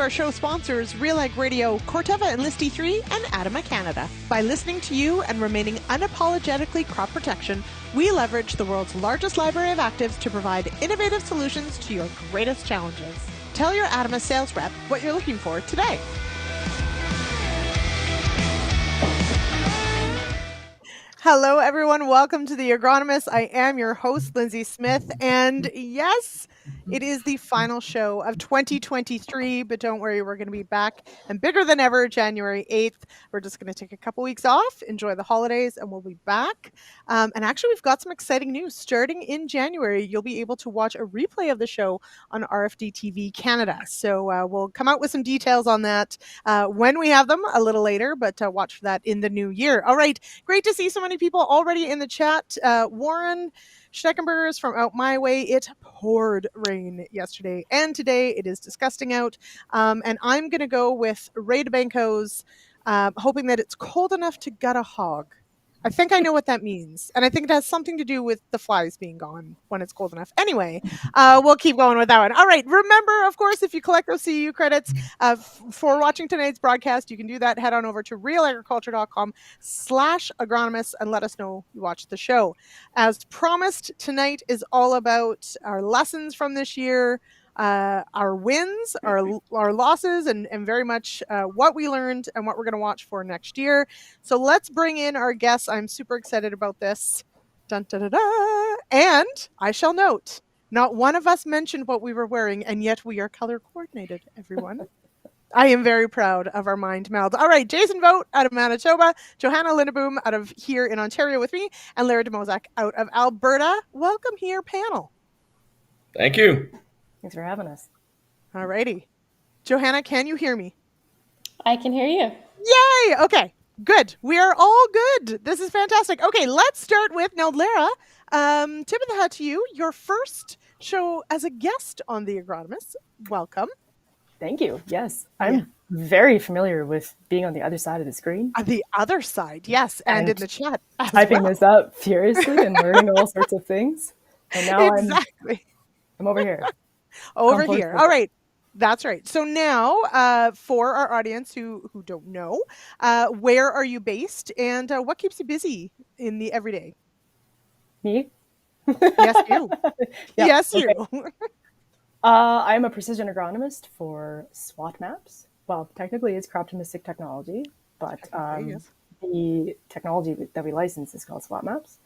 our show sponsors, RealAg Radio, Corteva Enlist E3, and ADAMA Canada. By listening to you and remaining unapologetically crop protection, we leverage the world's largest library of actives to provide innovative solutions to your greatest challenges. Tell your ADAMA sales rep what you're looking for today. Hello, everyone. Welcome to the Agronomists. I am your host, Lindsay Smith, and yes, it is the final show of 2023, but don't worry, we're going to be back and bigger than ever January 8th. We're just going to take a couple weeks off, enjoy the holidays, and we'll be back. And actually, we've got some exciting news. Starting in January, you'll be able to watch a replay of the show on RFD TV Canada. So we'll come out with some details on that when we have them a little later, but watch for that in the new year. All right, great to see so many people already in the chat. Warren Steckenberger is from out my way. It poured rain yesterday and today. It is disgusting out. And I'm going to go with Ray DeBanco's hoping that it's cold enough to gut a hog. I think I know what that means. And I think it has something to do with the flies being gone when it's cold enough. Anyway, we'll keep going with that one. All right. Remember, of course, if you collect those CEU credits for watching tonight's broadcast, you can do that. Head on over to realagriculture.com/agronomists and let us know you watched the show. As promised, tonight is all about our lessons from this year, our wins, our losses, and very much what we learned and what we're going to watch for next year. So let's bring in our guests. I'm super excited about this. Dun, da, da, da. And I shall note, not one of us mentioned what we were wearing, and yet we are color coordinated, everyone. I am very proud of our mind melds. All right, Jason Voogt out of Manitoba, Johanna Lindeboom out of here in Ontario with me, and Lara DeMoissac out of Alberta. Welcome here, panel. Thank you. Thanks for having us. All righty. Johanna, can you hear me? I can hear you. Yay! Okay, good. We are all good. This is fantastic. Okay, let's start with, now, Lara, tip of the hat to you. Your first show as a guest on The Agronomists. Welcome. Thank you. Yes, I'm very familiar with being on the other side of the screen. On the other side, yes, and in the chat as typing well. This up furiously and learning all sorts of things. And now I'm over here. Over here. All right. That's right. So now, for our audience who don't know, where are you based and what keeps you busy in the everyday? Me? Yes, you. Yeah, yes, okay. you. I'm a precision agronomist for SWOT maps. Well, technically it's Croptimistic technology, but the technology that we license is called SWOT maps.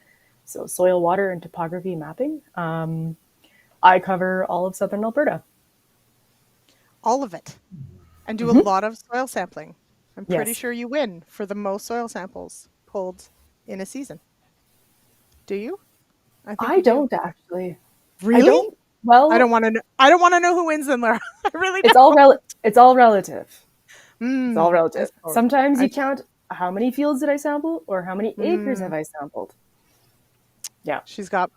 So soil, water, and topography mapping. I cover all of southern Alberta. All of it. And do a lot of soil sampling. I'm pretty sure you win for the most soil samples pulled in a season. Do you? I don't actually. Really? I don't. Well, I don't want to know. I don't want to know who wins then, Lara. I really don't. It's all relative. It's all relative. Oh, Sometimes you count how many fields did I sample or how many acres have I sampled. Yeah. She's got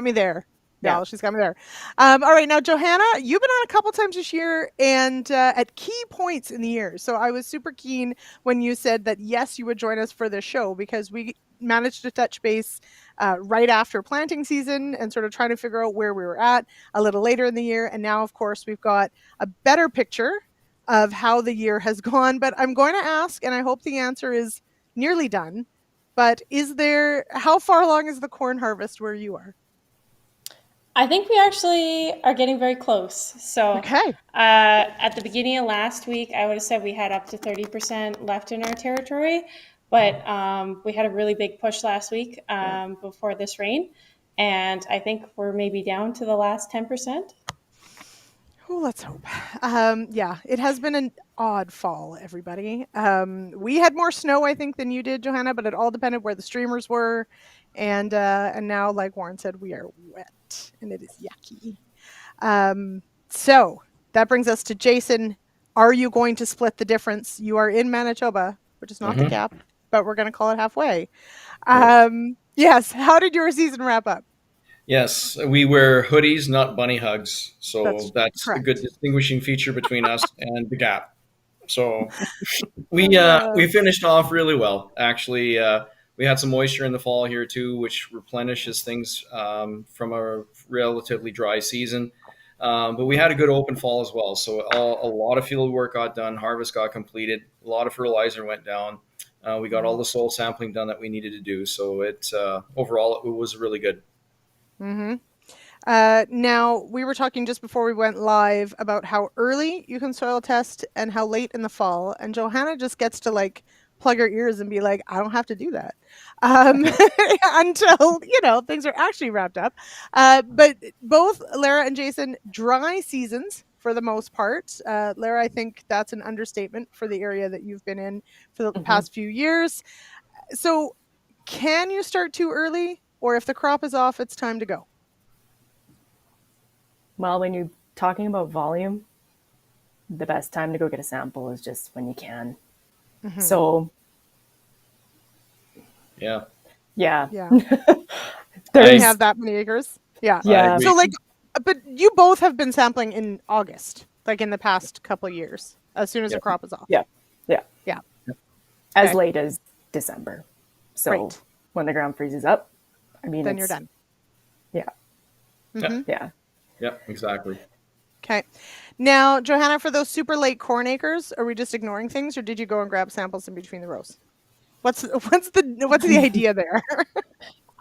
me there. Yeah, she's got me there. All right, now Johanna, you've been on a couple times this year and at key points in the year. So I was super keen when you said that yes, you would join us for this show because we managed to touch base right after planting season and sort of trying to figure out where we were at a little later in the year. And now, of course, we've got a better picture of how the year has gone. But I'm going to ask, and I hope the answer is nearly done, but how far along is the corn harvest where you are? I think we actually are getting very close. So at the beginning of last week, I would have said we had up to 30% left in our territory, but we had a really big push last week before this rain. And I think we're maybe down to the last 10%. Oh, let's hope. It has been an odd fall, everybody. We had more snow, I think, than you did, Johanna, but it all depended where the streamers were. And now, like Warren said, we are wet and it is yucky. So that brings us to Jason. Are you going to split the difference? You are in Manitoba, which is not the cap, but we're going to call it halfway. Yes. How did your season wrap up? Yes, we wear hoodies, not bunny hugs. So that's a good distinguishing feature between us and the Gap. So we finished off really well. Actually, we had some moisture in the fall here too, which replenishes things from a relatively dry season. But we had a good open fall as well. So a lot of field work got done. Harvest got completed. A lot of fertilizer went down. We got all the soil sampling done that we needed to do. So overall, it was really good. Mm-hmm. Now, we were talking just before we went live about how early you can soil test and how late in the fall. And Johanna just gets to like plug her ears and be like, I don't have to do that until, things are actually wrapped up. But both Lara and Jason, dry seasons for the most part. Lara, I think that's an understatement for the area that you've been in for the past few years. So can you start too early? Or if the crop is off, it's time to go? Well, when you're talking about volume, the best time to go get a sample is just when you can. Mm-hmm. So, yeah. Don't have that many acres. Yeah. So but you both have been sampling in August, like in the past couple of years, as soon as the crop is off. Yeah. As Okay. late as December. So when the ground freezes up, then you're done. Yeah. Mm-hmm. Yeah. Yep, exactly. Okay. Now, Johanna, for those super late corn acres, are we just ignoring things, or did you go and grab samples in between the rows? What's the idea there?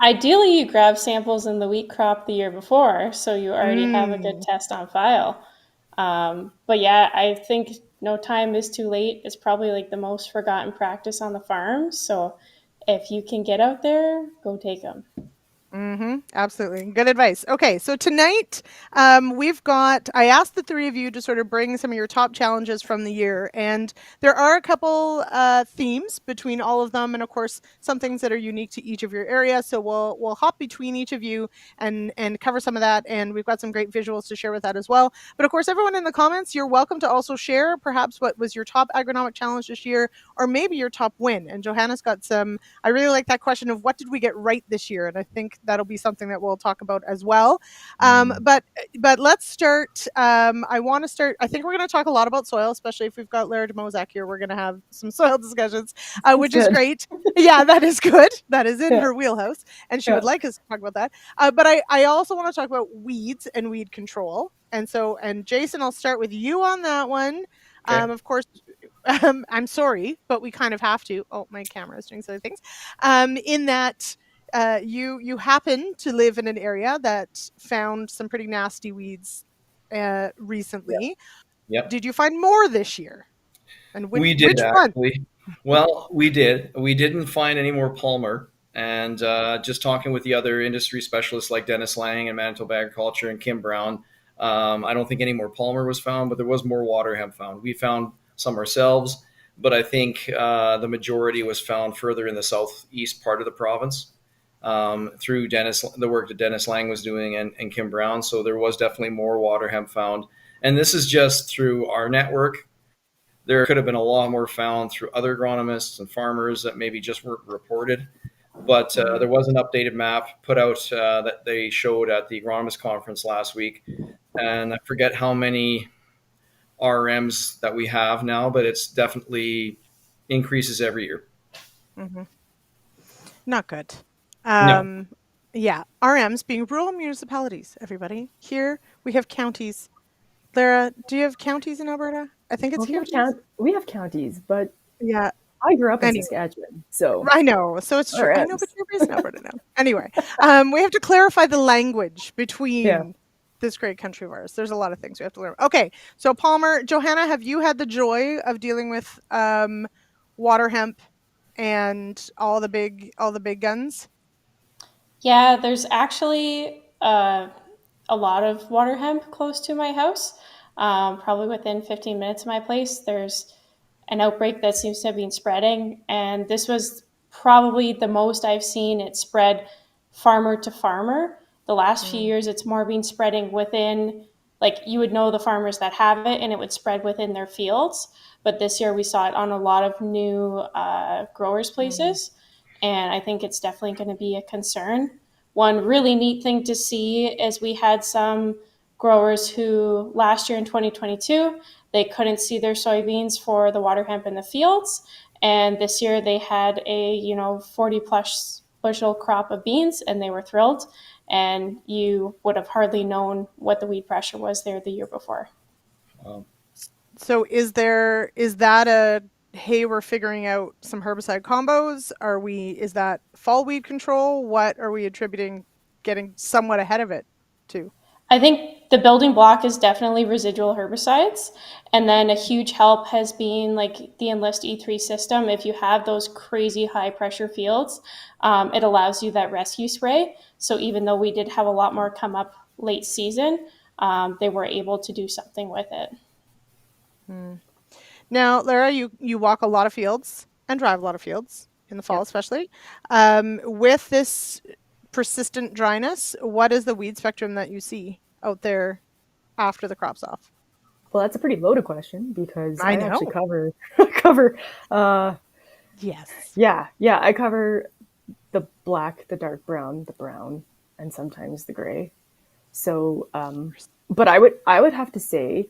Ideally, you grab samples in the wheat crop the year before, so you already have a good test on file. But yeah, I think no time is too late. It's probably like the most forgotten practice on the farm. So if you can get out there, go take them. Mm-hmm. Absolutely. Good advice. Okay. So tonight, I asked the three of you to sort of bring some of your top challenges from the year. And there are a couple themes between all of them. And of course, some things that are unique to each of your areas. So we'll hop between each of you and cover some of that. And we've got some great visuals to share with that as well. But of course, everyone in the comments, you're welcome to also share perhaps what was your top agronomic challenge this year, or maybe your top win. And Johanna's got I really like that question of what did we get right this year? And I think that'll be something that we'll talk about as well. But let's start. I want to start. I think we're going to talk a lot about soil, especially if we've got Lara DeMoissac here. We're going to have some soil discussions, which is great. Yeah, that is good. That is in her wheelhouse, and she would like us to talk about that. But I also want to talk about weeds and weed control. And Jason, I'll start with you on that one. Okay. Of course, I'm sorry, but we kind of have to. Oh, my camera is doing silly things. In that. You happen to live in an area that found some pretty nasty weeds recently. Yep. Did you find more this year? And we did which actually. One? Well, we did. We didn't find any more Palmer. And just talking with the other industry specialists like Dennis Lang and Manitoba Agriculture and Kim Brown, I don't think any more Palmer was found, but there was more water hemp found. We found some ourselves, but I think the majority was found further in the southeast part of the province. Through the work that Dennis Lang was doing and Kim Brown. So there was definitely more water hemp found. And this is just through our network. There could have been a lot more found through other agronomists and farmers that maybe just weren't reported. But there was an updated map put out that they showed at the Agronomist conference last week. And I forget how many RMs that we have now, but it's definitely increases every year. Mm-hmm. Not good. No. Yeah, RMs being rural municipalities, everybody. Here we have counties. Lara, do you have counties in Alberta? I think it's we have counties, but yeah, I grew up in Saskatchewan, so I know. So it's true. I know, but you're based in Alberta now. Anyway, we have to clarify the language between this great country of ours. There's a lot of things we have to learn. Okay, so Palmer, Johanna, have you had the joy of dealing with water hemp and all the big guns? Yeah, there's actually a lot of water hemp close to my house. Probably within 15 minutes of my place, there's an outbreak that seems to have been spreading. And this was probably the most I've seen it spread farmer to farmer. The last few years, it's more been spreading within, like you would know the farmers that have it and it would spread within their fields. But this year we saw it on a lot of new growers' places. And I think it's definitely going to be a concern. One really neat thing to see is we had some growers who last year in 2022, they couldn't see their soybeans for the water hemp in the fields. And this year they had a 40 plus bushel crop of beans and they were thrilled. and you would have hardly known what the weed pressure was there the year before. So is that a, hey, we're figuring out some herbicide combos? Is that fall weed control? What are we attributing getting somewhat ahead of it to? I think the building block is definitely residual herbicides. And then a huge help has been like the Enlist E3 system. If you have those crazy high pressure fields, it allows you that rescue spray. So even though we did have a lot more come up late season, they were able to do something with it. Now, Lara, you walk a lot of fields and drive a lot of fields in the fall, especially. With this persistent dryness, what is the weed spectrum that you see out there after the crop's off? Well, that's a pretty loaded question because I actually cover yes. Yeah, I cover the black, the dark brown, the brown, and sometimes the gray. So but I would have to say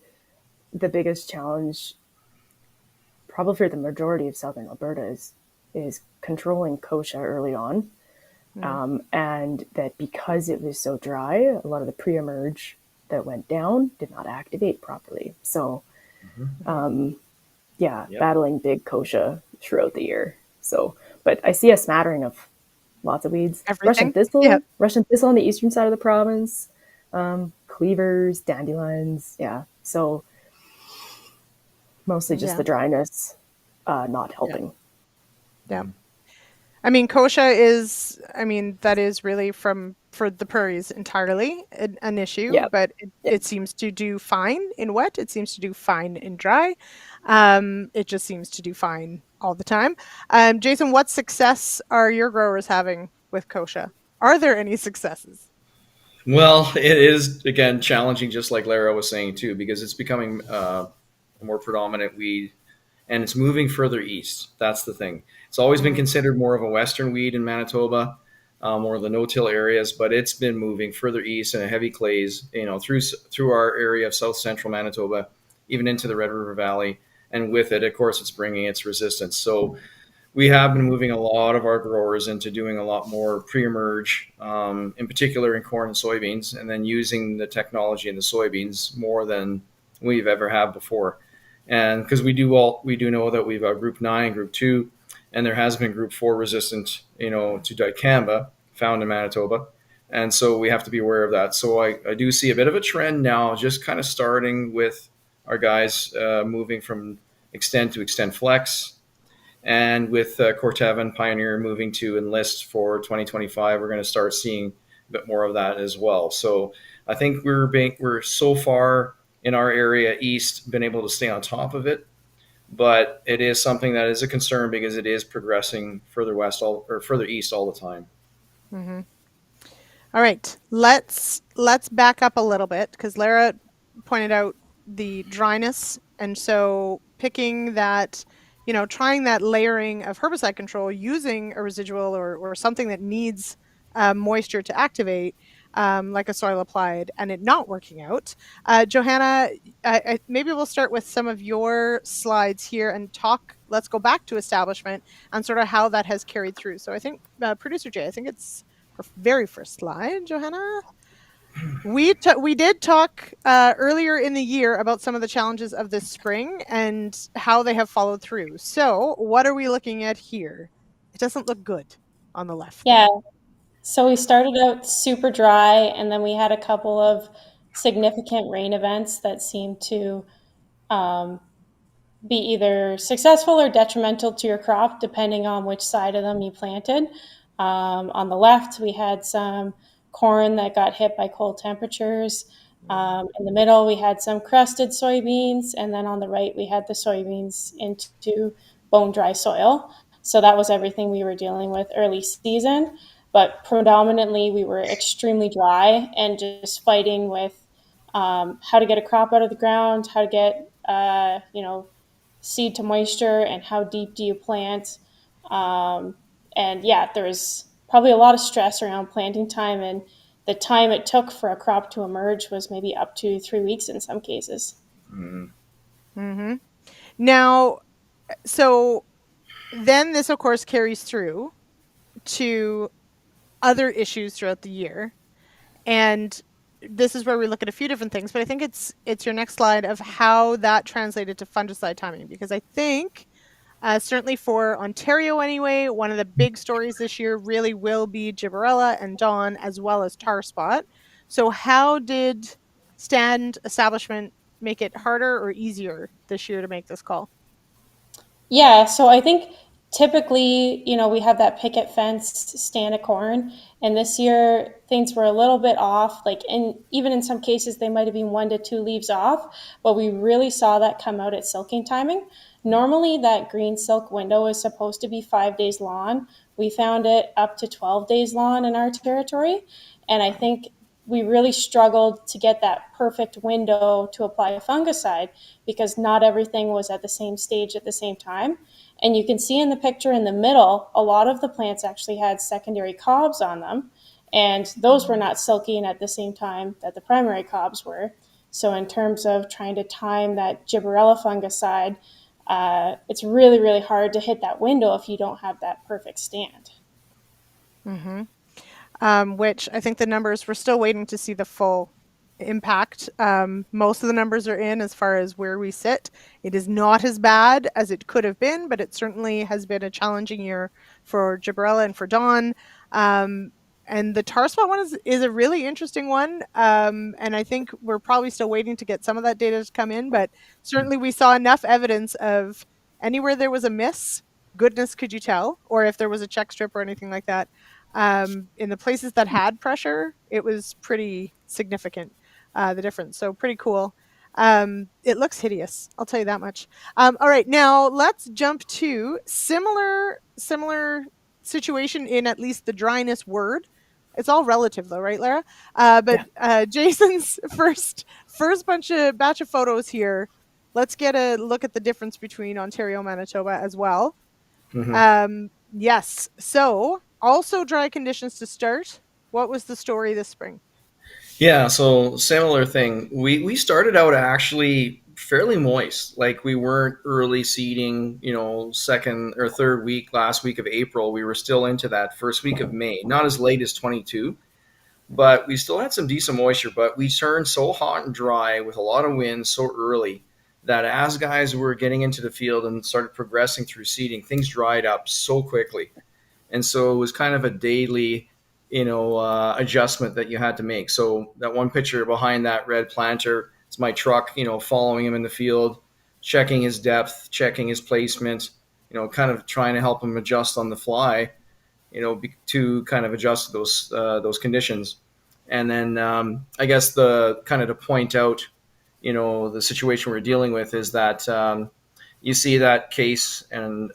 the biggest challenge probably for the majority of southern Alberta is controlling kochia early on. And that because it was so dry, a lot of the pre-emerge that went down did not activate properly. So, battling big kochia throughout the year. So, but I see a smattering of lots of weeds. Everything. Russian thistle on the eastern side of the province, cleavers, dandelions. Yeah. So mostly just the dryness, not helping. Yeah. I mean, kochia is, that is really for the prairies entirely an issue, but it seems to do fine in wet. It seems to do fine in dry. It just seems to do fine all the time. Jason, what success are your growers having with kochia? Are there any successes? Well, it is, again, challenging, just like Lara was saying, too, because it's becoming a more predominant weed, and it's moving further east. That's the thing. It's always been considered more of a western weed in Manitoba, more of the no-till areas, but it's been moving further east in heavy clays, through our area of south central Manitoba, even into the Red River Valley. And with it, of course, it's bringing its resistance. So we have been moving a lot of our growers into doing a lot more pre-emerge, in particular in corn and soybeans, and then using the technology in the soybeans more than we've ever had before. And because we do know that we've got group 9, group 2, and there has been group 4 resistant, to dicamba found in Manitoba. And so we have to be aware of that. So I do see a bit of a trend now, just kind of starting with our guys moving from Extend to Extend Flex. And with Corteva and Pioneer moving to Enlist for 2025, we're going to start seeing a bit more of that as well. So I think we're so far in our area east been able to stay on top of it, but it is something that is a concern because it is progressing further west or further east all the time. Mm-hmm. All right, let's back up a little bit because Lara pointed out the dryness, and so picking that, trying that layering of herbicide control using a residual or something that needs moisture to activate, like a soil applied, and it not working out. Johanna, maybe we'll start with some of your slides here and let's go back to establishment and sort of how that has carried through. So I think Producer Jay, I think it's her very first slide, Johanna. We did talk earlier in the year about some of the challenges of this spring and how they have followed through. So what are we looking at here? It doesn't look good on the left. Yeah. So we started out super dry, and then we had a couple of significant rain events that seemed to be either successful or detrimental to your crop, depending on which side of them you planted. On the left, we had some corn that got hit by cold temperatures. In the middle, we had some crusted soybeans, and then on the right, we had the soybeans into bone dry soil. So that was everything we were dealing with early season. But predominantly, we were extremely dry and just fighting with how to get a crop out of the ground, how to get seed to moisture, and how deep do you plant. And yeah, there was probably a lot of stress around planting time, and the time it took for a crop to emerge was maybe up to 3 weeks in some cases. Mm-hmm. Now, so then this, of course, carries through to other issues throughout the year. And this is where we look at a few different things, but I think it's your next slide of how that translated to fungicide timing, because I think certainly for Ontario anyway, one of the big stories this year really will be gibberella and dawn, as well as tar spot. So how did stand establishment make it harder or easier this year to make this call? Yeah, so I think typically, we have that picket fence stand of corn, and this year things were a little bit off. And even in some cases, they might have been 1 to 2 leaves off, but we really saw that come out at silking timing. Normally, that green silk window is supposed to be 5 days long. We found it up to 12 days long in our territory, and I think we really struggled to get that perfect window to apply a fungicide because not everything was at the same stage at the same time. And you can see in the picture in the middle, a lot of the plants actually had secondary cobs on them, and those were not silking at the same time that the primary cobs were. So in terms of trying to time that gibberella fungicide, it's really, really hard to hit that window if you don't have that perfect stand. Mm-hmm. Which I think the numbers, we're still waiting to see the full impact. Most of the numbers are in as far as where we sit. It is not as bad as it could have been, but it certainly has been a challenging year for gibberella and for dawn. And the tar spot one is a really interesting one. And I think we're probably still waiting to get some of that data to come in, but certainly we saw enough evidence of anywhere there was a miss, goodness could you tell, or if there was a check strip or anything like that. In the places that had pressure, it was pretty significant, the difference. So pretty cool. It looks hideous, I'll tell you that much. All right, now let's jump to similar situation in at least the dryness word. It's all relative though, right, Lara? Jason's first batch of photos here. Let's get a look at the difference between Ontario and Manitoba as well. Mm-hmm. Yes. So also dry conditions to start. What was the story this spring? Yeah, so similar thing. We started out actually fairly moist. Like we weren't early seeding, second or third week, last week of April. We were still into that first week of May. Not as late as 22, but we still had some decent moisture. But we turned so hot and dry with a lot of wind so early that as guys were getting into the field and started progressing through seeding, things dried up so quickly. And so it was kind of a daily, adjustment that you had to make. So that one picture behind that red planter, it's my truck, following him in the field, checking his depth, checking his placement, kind of trying to help him adjust on the fly, to kind of adjust those conditions. And then I guess to point out, the situation we're dealing with is that you see that case and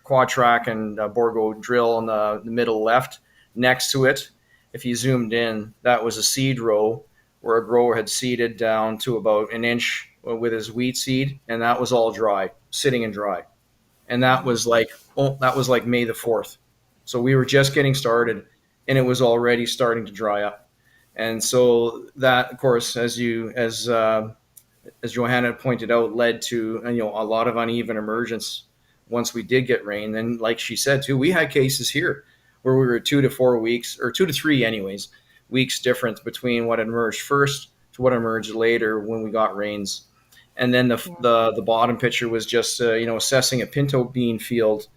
quad track and Borgo drill in the middle left next to it. If you zoomed in, that was a seed row where a grower had seeded down to about an inch with his wheat seed, and that was all dry, sitting and dry. And that was like May the 4th. So we were just getting started, and it was already starting to dry up. And so that, of course, as Johanna pointed out, led to a lot of uneven emergence once we did get rain. And like she said too, we had cases here where we were 2 to 4 weeks, or 2 to 3 anyways, weeks difference between what emerged first to what emerged later when we got rains. And then the bottom picture was just assessing a pinto bean field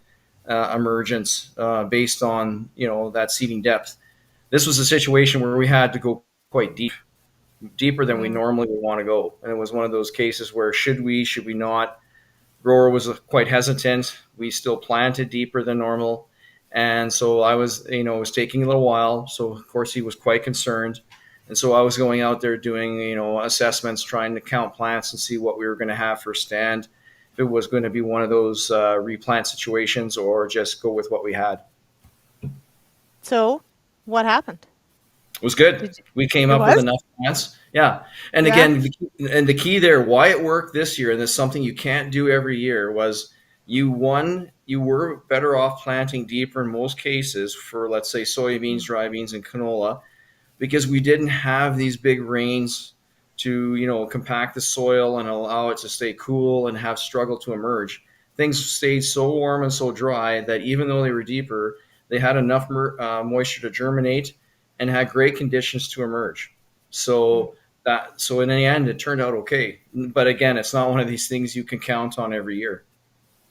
emergence based on that seeding depth. This was a situation where we had to go quite deeper than we normally would want to go. And it was one of those cases where should we not? Grower was quite hesitant. We still planted deeper than normal. And so I was, it was taking a little while. So of course he was quite concerned. And so I was going out there doing, assessments, trying to count plants and see what we were going to have for stand. If it was going to be one of those replant situations or just go with what we had. So what happened? It was good. We came up with enough plants. Yeah. And again, the key there, why it worked this year, and this is something you can't do every year, was you were better off planting deeper in most cases for, let's say, soybeans, dry beans, and canola, because we didn't have these big rains to, compact the soil and allow it to stay cool and have struggle to emerge. Things stayed so warm and so dry that even though they were deeper, they had enough moisture to germinate and had great conditions to emerge. So in the end, it turned out okay. But again, it's not one of these things you can count on every year.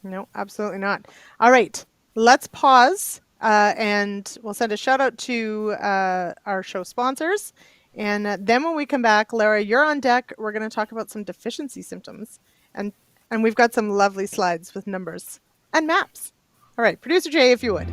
No, absolutely not. All right, let's pause and we'll send a shout out to our show sponsors. And then when we come back, Lara, you're on deck. We're going to talk about some deficiency symptoms. And we've got some lovely slides with numbers and maps. All right, Producer Jay, if you would.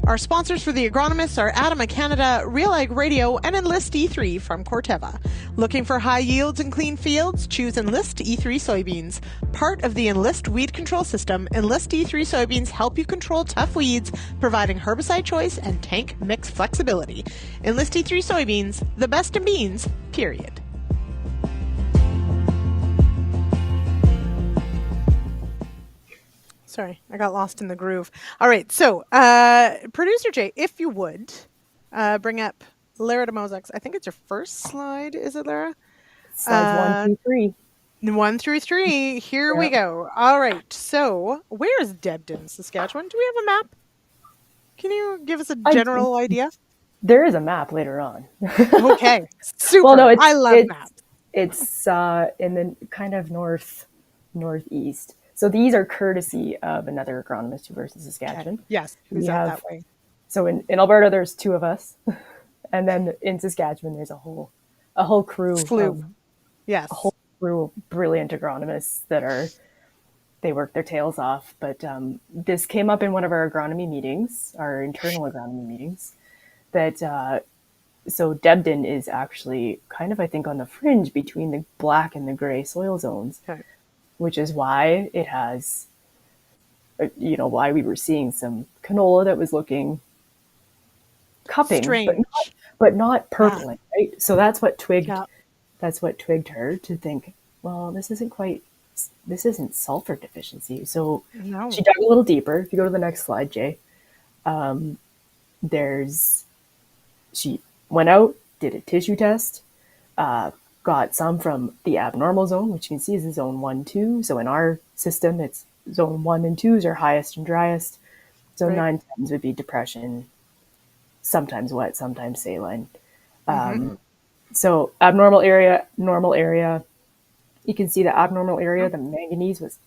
Our sponsors for the Agronomists are ADAMA Canada, RealAg Radio, and Enlist E3 from Corteva. Looking for high yields and clean fields? Choose Enlist E3 soybeans. Part of the Enlist weed control system, Enlist E3 soybeans help you control tough weeds, providing herbicide choice and tank mix flexibility. Enlist E3 soybeans, the best in beans, period. Sorry, I got lost in the groove. All right, so Producer Jay, if you would bring up Lara DeMoissac's, I think it's your first slide, is it, Lara? Slides 1 through 3. 1 through 3. Here we go. All right, so where is Debden, Saskatchewan? Do we have a map? Can you give us a general idea? There is a map later on. Okay, super. Well, no, I love maps. It's in the kind of northeast. So these are courtesy of another agronomist who works in Saskatchewan. Okay. Yes, who's out that way. So in Alberta, there's 2 of us. And then in Saskatchewan, there's a whole crew. Yes. A whole crew of brilliant agronomists they work their tails off. But this came up in one of our agronomy meetings, our internal agronomy meetings, that so Debden is actually kind of, I think, on the fringe between the black and the gray soil zones. Okay. Which is why it has, why we were seeing some canola that was looking cupping, but not purpling, right? So that's what twigged her to think, well, this isn't sulfur deficiency. So she dug a little deeper. If you go to the next slide, Jay, she went out, did a tissue test, got some from the abnormal zone, which you can see is zone 1, 2. So in our system, it's zone 1 and 2s are highest and driest. Zone 9, 10s would be depression, sometimes wet, sometimes saline. So abnormal area, normal area. You can see the abnormal area, the manganese was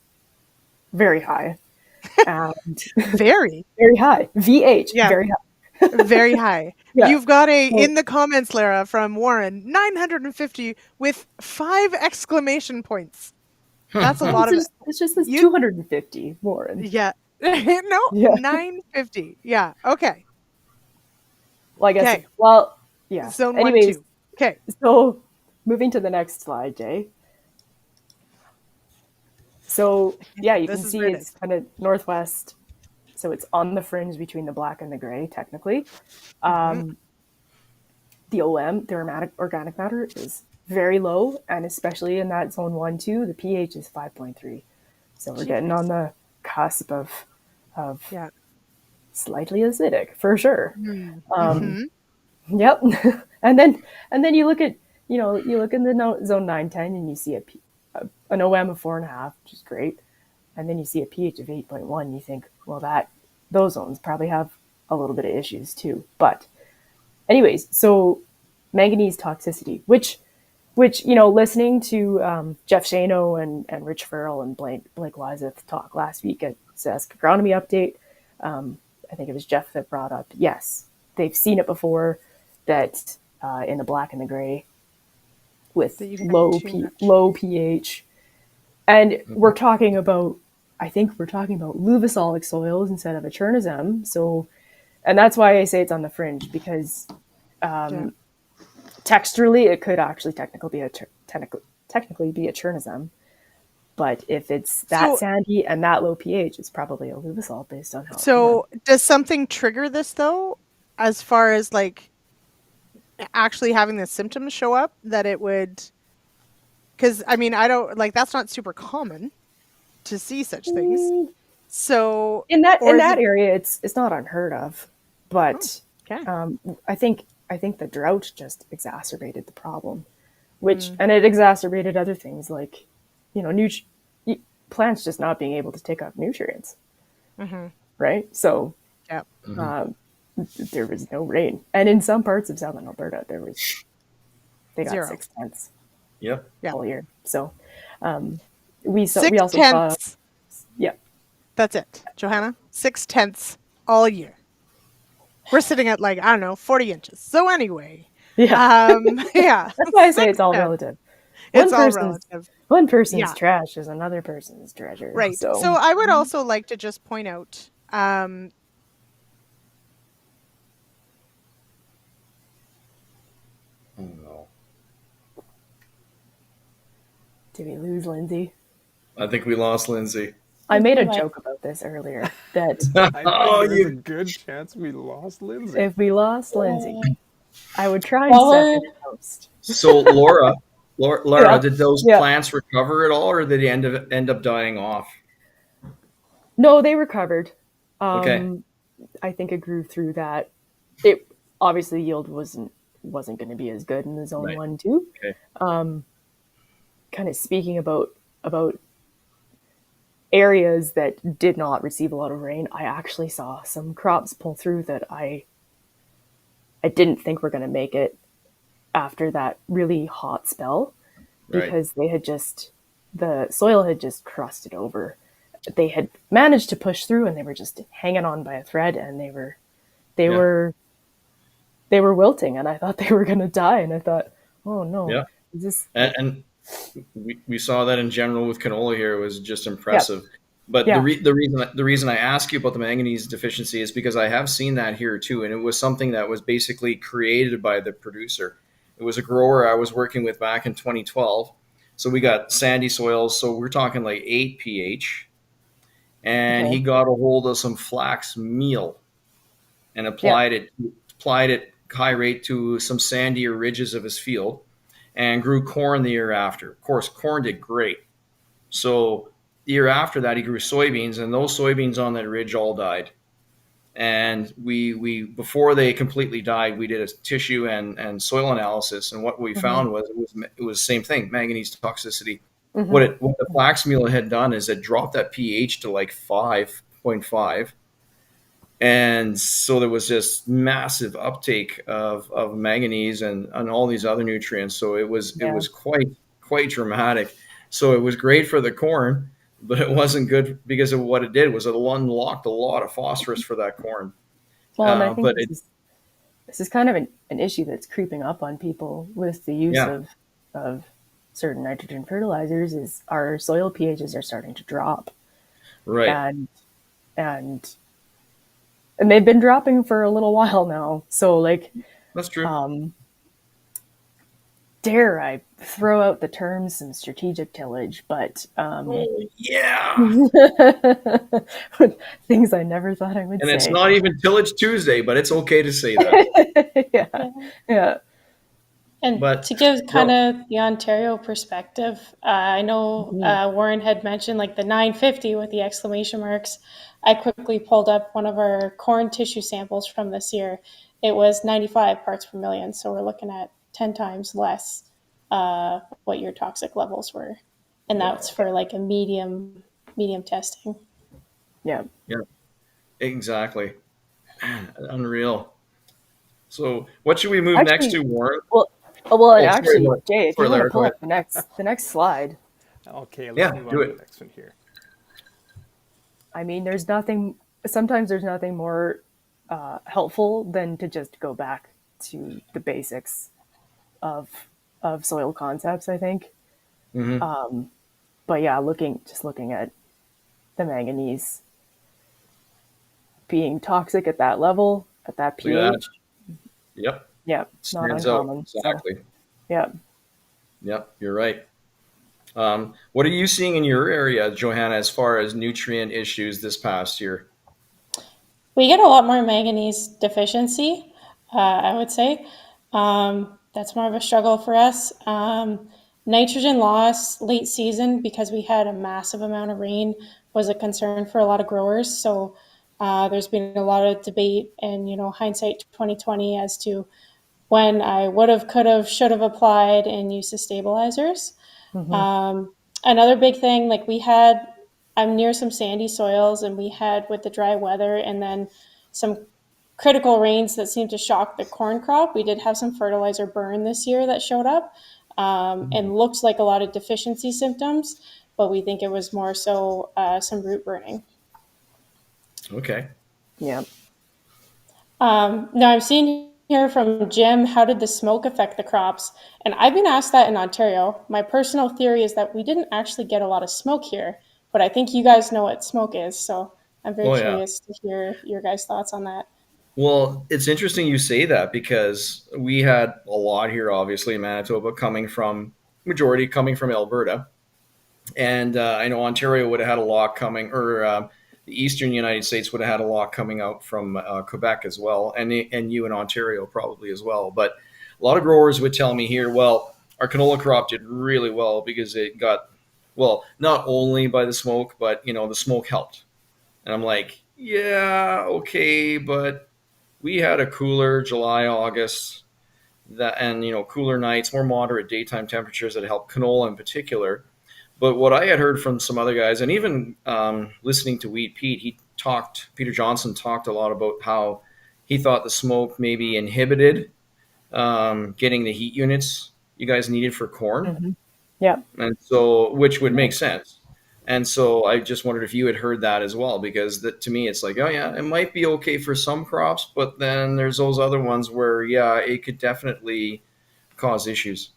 very high. And very high. VH, very high. Very high. Yeah. You've got in the comments, Lara, from Warren, 950 with 5 exclamation points. That's a lot of it. It's just 250, Warren. Yeah. 950. Yeah. Okay. Well, I guess. Well, yeah. Zone 1, 2. Okay. So moving to the next slide, Jay. So yeah, you can see it's kind of northwest. So it's on the fringe between the black and the gray, technically. The OM, the organic matter, is very low, and especially in that zone 1, 2, the pH is 5.3. So we're getting on the cusp of slightly acidic, for sure. Yep. and then you look at, you look in the zone 9, 10, and you see an OM of 4.5, which is great. And then you see a pH of 8.1, you think, well, those zones probably have a little bit of issues too. But anyways, so manganese toxicity, which listening to Jeff Shano and Rich Farrell and Blake Wyseth talk last week at Sask Agronomy Update, I think it was Jeff that brought up, yes, they've seen it before, that in the black and the gray with low pH. And we're talking about luvasolic soils instead of a chernozem. So, and that's why I say it's on the fringe, because texturally it could actually technically be a chernozem. But if it's that sandy and that low pH, it's probably a luvasol based on how. So does something trigger this though, as far as like actually having the symptoms show up, that it would? Because I mean, I don't that's not super common to see such things. So in that area, it's not unheard of, but I think the drought just exacerbated the problem, and it exacerbated other things like, plants just not being able to take up nutrients, right? So there was no rain. And in some parts of southern Alberta, they got 0. 6/10 Yep. all year. So we also 6/10. saw, yeah. That's it, Johanna. 6/10 all year. We're sitting at 40 inches. So anyway, yeah. yeah. That's why I say it's all relative. It's all relative. One person's trash is another person's treasure. Right. So I would also like to just point out, Oh no. Did we lose Lindsay? I think we lost Lindsay. I made a joke about this earlier that there's a good chance we lost Lindsay. If we lost Lindsay, I would try and second host. So Lara, did those plants recover at all, or did they end up dying off? No, they recovered. Okay. I think it grew through that. It obviously yield wasn't going to be as good in the zone 1 too. Okay. Kind of speaking about areas that did not receive a lot of rain, I actually saw some crops pull through that I didn't think were going to make it after that really hot spell, because the soil had just crusted over. They had managed to push through, and they were just hanging on by a thread, and they were wilting, and I thought they were going to die, and I thought, oh no. Yeah. And we saw that in general with canola here. It was just impressive. Yeah. But the reason I ask you about the manganese deficiency is because I have seen that here too, and it was something that was basically created by the producer. It was a grower I was working with back in 2012. So we got sandy soils, so we're talking like 8 pH, and he got a hold of some flax meal and applied it high rate to some sandier ridges of his field, and grew corn the year after. Of course, corn did great. So the year after that, he grew soybeans, and those soybeans on that ridge all died. And we before they completely died, we did a tissue and soil analysis, and what we found was it was the same thing, manganese toxicity. What the flax meal had done is it dropped that pH to like 5.5. And so there was this massive uptake of manganese and all these other nutrients. So it was quite dramatic. So it was great for the corn, but it wasn't good because of what it did was it unlocked a lot of phosphorus for that corn. Well, and I think this is kind of an issue that's creeping up on people with the use of certain nitrogen fertilizers. Is our soil pHs are starting to drop, right? And they've been dropping for a little while now. So like, that's true. Dare I throw out the term some strategic tillage, but things I never thought I would say. And it's not even Tillage Tuesday, but it's okay to say that. yeah. And to give kind of the Ontario perspective, I know Warren had mentioned like the 950 with the exclamation marks. I quickly pulled up one of our corn tissue samples from this year. It was 95 parts per million. So we're looking at 10 times less what your toxic levels were. And that's for like a medium testing. Yeah. Yeah, exactly. Man, unreal. So what should we move next to, Warren? Actually, Jay, if you want to pull up the next slide. Okay, let's move on to the next one here. I mean, sometimes there's nothing more helpful than to just go back to the basics of soil concepts, I think. But yeah, looking at the manganese being toxic at that level, at that pH. Yep. Yeah, not uncommon. Exactly. So, yeah. Yep, you're right. What are you seeing in your area, Johanna, as far as nutrient issues this past year? We get a lot more manganese deficiency, I would say. That's more of a struggle for us. Nitrogen loss late season, because we had a massive amount of rain, was a concern for a lot of growers. So there's been a lot of debate and, hindsight 2020 as to when I would have, could have, should have applied and used the stabilizers. Another big thing, like I'm near some sandy soils, and we had, with the dry weather and then some critical rains that seemed to shock the corn crop. We did have some fertilizer burn this year that showed up and looked like a lot of deficiency symptoms, but we think it was more so some root burning. Okay. Yeah. Now I'm seeing here from Jim, how did the smoke affect the crops? And I've been asked that in Ontario. My personal theory is that we didn't actually get a lot of smoke here, but I think you guys know what smoke is. So I'm very curious to hear your guys' thoughts on that. Well, it's interesting you say that because we had a lot here, obviously, in Manitoba, majority coming from Alberta. And I know Ontario would have had a lot coming, or the eastern United States would have had a lot coming out from Quebec as well, and you in Ontario probably as well. But a lot of growers would tell me here, well, our canola crop did really well because it got, well, not only by the smoke, but, the smoke helped. And I'm like, yeah, okay, but we had a cooler July, August, and cooler nights, more moderate daytime temperatures that helped canola in particular. But what I had heard from some other guys, and even listening to Wheat Pete, Peter Johnson talked a lot about how he thought the smoke maybe inhibited getting the heat units you guys needed for corn. Mm-hmm. Yeah. And so, which would make sense. And so I just wondered if you had heard that as well, because to me, it's like, oh yeah, it might be okay for some crops, but then there's those other ones where, yeah, it could definitely cause issues.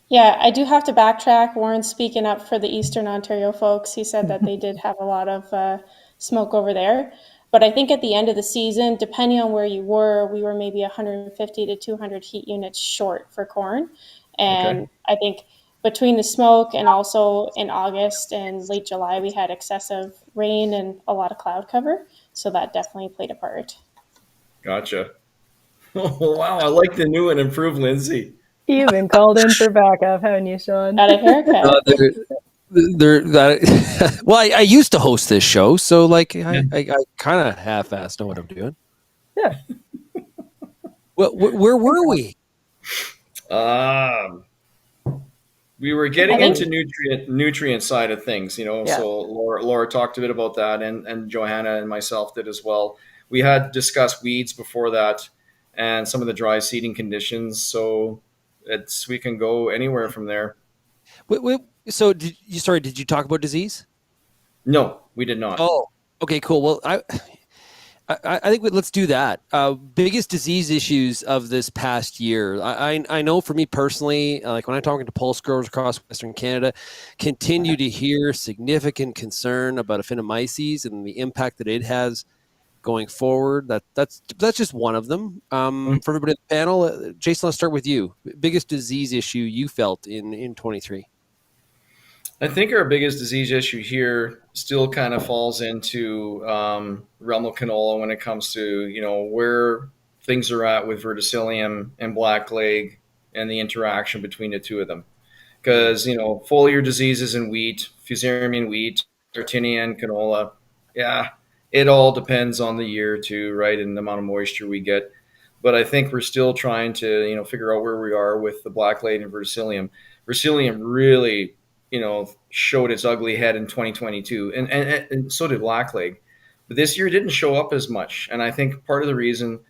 Yeah, I do have to backtrack. Warren's speaking up for the Eastern Ontario folks. He said that they did have a lot of smoke over there. But I think at the end of the season, depending on where you were, we were maybe 150 to 200 heat units short for corn. And I think between the smoke and also in August and late July, we had excessive rain and a lot of cloud cover. So that definitely played a part. Gotcha. Oh, wow. I like the new and improved Lindsay. You've been called in for backup, haven't you, Sean? Got a haircut. Well, I used to host this show, so I kind of half-assed know what I'm doing. Yeah. Well, where were we? We were getting into nutrient side of things, So Lara talked a bit about that, and Johanna and myself did as well. We had discussed weeds before that, and some of the dry seeding conditions. So we can go anywhere from there. So did you talk about disease? No, we did not. Oh, okay, cool. Well, I think let's do that. Biggest disease issues of this past year. I know for me personally, like when I'm talking to pulse growers across Western Canada, continue to hear significant concern about Aphanomyces and the impact that it has going forward. That's just one of them. For everybody on the panel, Jason, let's start with you. Biggest disease issue you felt in 23. I think our biggest disease issue here still kind of falls into realm of canola when it comes to, where things are at with verticillium and blackleg and the interaction between the two of them. Because, foliar diseases in wheat, fusarium in wheat, Sclerotinia in canola, yeah, it all depends on the year too, right, and the amount of moisture we get. But I think we're still trying to, figure out where we are with the blackleg and verticillium. Verticillium really showed its ugly head in 2022, and so did blackleg. But this year didn't show up as much. And I think part of the reason,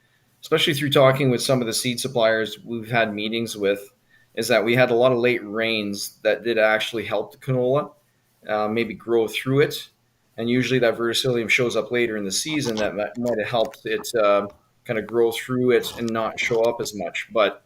especially through talking with some of the seed suppliers we've had meetings with, is that we had a lot of late rains that did actually help the canola maybe grow through it. And usually that verticillium shows up later in the season that might have helped it kind of grow through it and not show up as much. But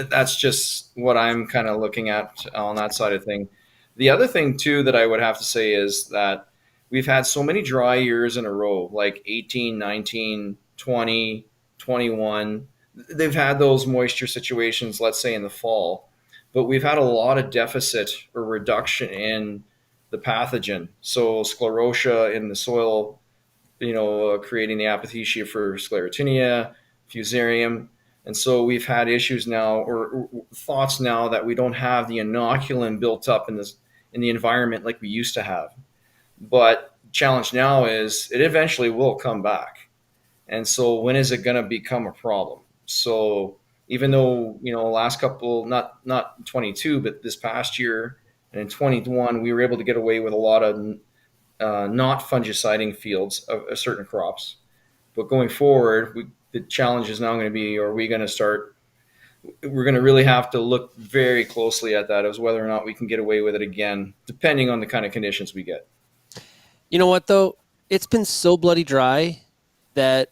that's just what I'm kind of looking at on that side of thing. The other thing, too, that I would have to say is that we've had so many dry years in a row, like 18, 19, 20, 21. They've had those moisture situations, let's say, in the fall. But we've had a lot of deficit or reduction in the pathogen. So sclerotia in the soil, creating the apothecia for Sclerotinia, fusarium. And so we've had issues now or thoughts now that we don't have the inoculum built up in the environment like we used to have. But the challenge now is it eventually will come back. And so when is it going to become a problem? So even though, last couple, not 22, but this past year and in 21, we were able to get away with a lot of not fungiciding fields of certain crops. But going forward, the challenge is now going to be, we're going to really have to look very closely at that as whether or not we can get away with it again, depending on the kind of conditions we get. You know what, though? It's been so bloody dry that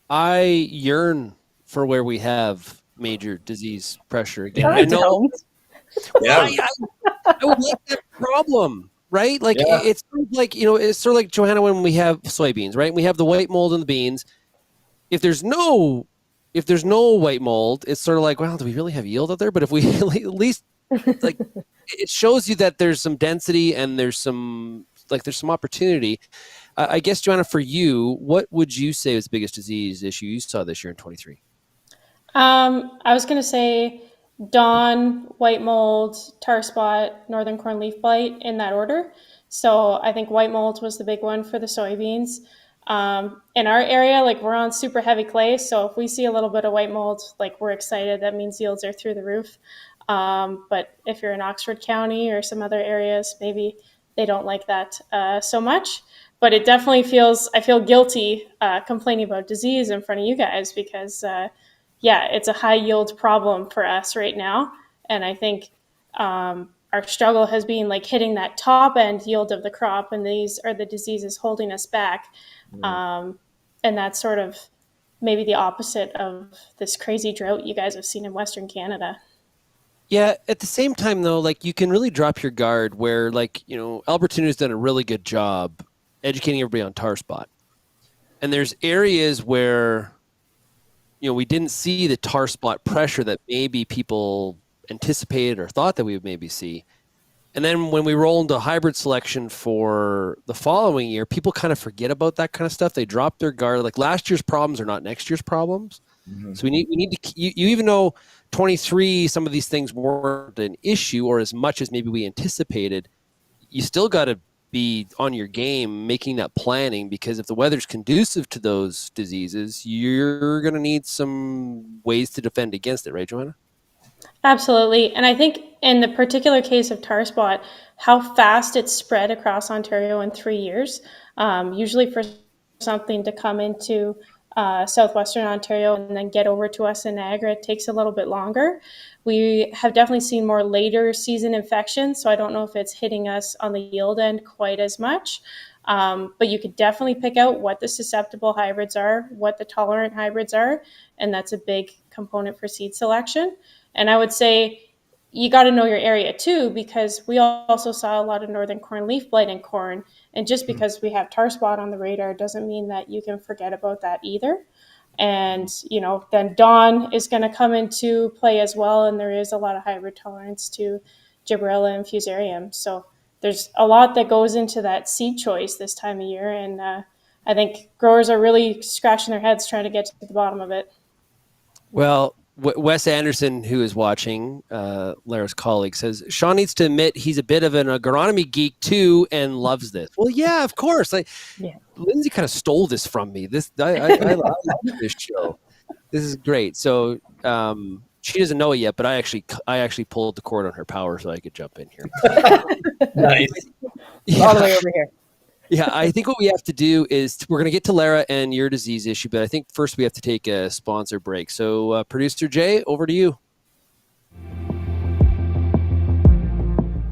I yearn for where we have major disease pressure again. I know. Well, I would like that problem, right? Like it's sort of like, it's sort of like, Johanna, when we have soybeans, right? We have the white mold in the beans. If there's no white mold, it's sort of like, well, do we really have yield out there? But if we at least like, it shows you that there's some density and there's some opportunity. I guess, Johanna, for you, what would you say is the biggest disease issue you saw this year in 23? I was going to say dawn, white mold, tar spot, northern corn leaf blight, in that order. So I think white mold was the big one for the soybeans. In our area, like, we're on super heavy clay, so if we see a little bit of white mold, like, we're excited. That means yields are through the roof. But if you're in Oxford County or some other areas, maybe they don't like that so much. But it definitely I feel guilty complaining about disease in front of you guys because, it's a high yield problem for us right now. And I think our struggle has been like hitting that top end yield of the crop, and these are the diseases holding us back. And that's sort of maybe the opposite of this crazy drought you guys have seen in Western Canada. Yeah, at the same time, though, like, you can really drop your guard where, like, Albertina's done a really good job educating everybody on tar spot. And there's areas where, we didn't see the tar spot pressure that maybe people anticipated or thought that we would maybe see. And then when we roll into hybrid selection for the following year, people kind of forget about that kind of stuff. They drop their guard. Like, last year's problems are not next year's problems. Mm-hmm. So we need to, you even though 23, some of these things weren't an issue or as much as maybe we anticipated, you still got to be on your game making that planning, because if the weather's conducive to those diseases, you're going to need some ways to defend against it, right, Johanna? Absolutely. And I think in the particular case of tar spot, how fast it's spread across Ontario in 3 years, usually for something to come into southwestern Ontario and then get over to us in Niagara, it takes a little bit longer. We have definitely seen more later season infections, so I don't know if it's hitting us on the yield end quite as much. But you could definitely pick out what the susceptible hybrids are, what the tolerant hybrids are, and that's a big component for seed selection. And I would say you got to know your area too, because we also saw a lot of northern corn leaf blight in corn. And just because we have tar spot on the radar doesn't mean that you can forget about that either. And, then dawn is going to come into play as well. And there is a lot of hybrid tolerance to gibberella and fusarium. So there's a lot that goes into that seed choice this time of year. And I think growers are really scratching their heads trying to get to the bottom of it. Well, Wes Anderson, who is watching, Lara's colleague, says Sean needs to admit he's a bit of an agronomy geek too and loves this. Well, yeah, of course. Lindsay kind of stole this from me. I love this show. This is great. So she doesn't know it yet, but I actually pulled the cord on her power so I could jump in here. Nice. Yeah. All the way over here. Yeah, I think what we have to do is we're going to get to Lara and your disease issue, but I think first we have to take a sponsor break. So, Producer Jay, over to you.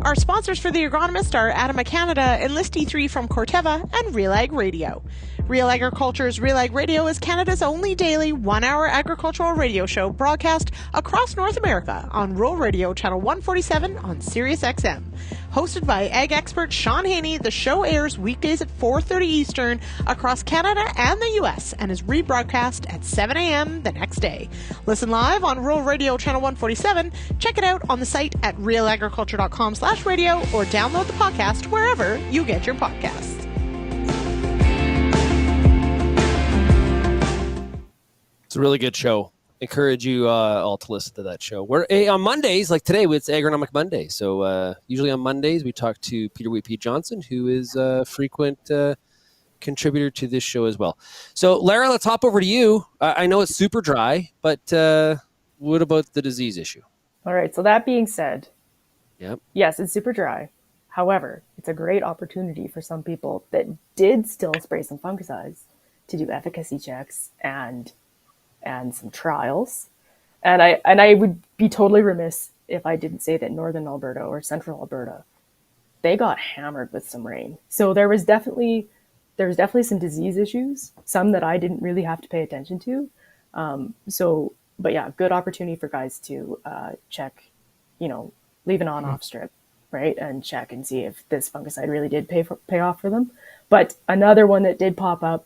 Our sponsors for The Agronomist are ADAMA Canada, Enlist E3 from Corteva, and RealAg Radio. Real Agriculture's RealAg Radio is Canada's only daily one-hour agricultural radio show broadcast across North America on Rural Radio Channel 147 on Sirius XM. Hosted by ag expert Sean Haney, the show airs weekdays at 4:30 Eastern across Canada and the U.S. and is rebroadcast at 7 a.m. the next day. Listen live on Rural Radio Channel 147. Check it out on the site at realagriculture.com/radio or download the podcast wherever you get your podcasts. It's a really good show. Encourage you all to listen to that show. We're on Mondays, like today, it's Agronomic Monday. So usually on Mondays, we talk to Peter Wheat Johnson, who is a frequent contributor to this show as well. So, Lara, let's hop over to you. I know it's super dry, but what about the disease issue? All right. So that being said, yep. Yes, it's super dry. However, it's a great opportunity for some people that did still spray some fungicides to do efficacy checks and some trials. And I would be totally remiss if I didn't say that Northern Alberta or Central Alberta, they got hammered with some rain. So there was definitely some disease issues, some that I didn't really have to pay attention to. But yeah, good opportunity for guys to check, leave an on-off strip, right? And check and see if this fungicide really did pay off for them. But another one that did pop up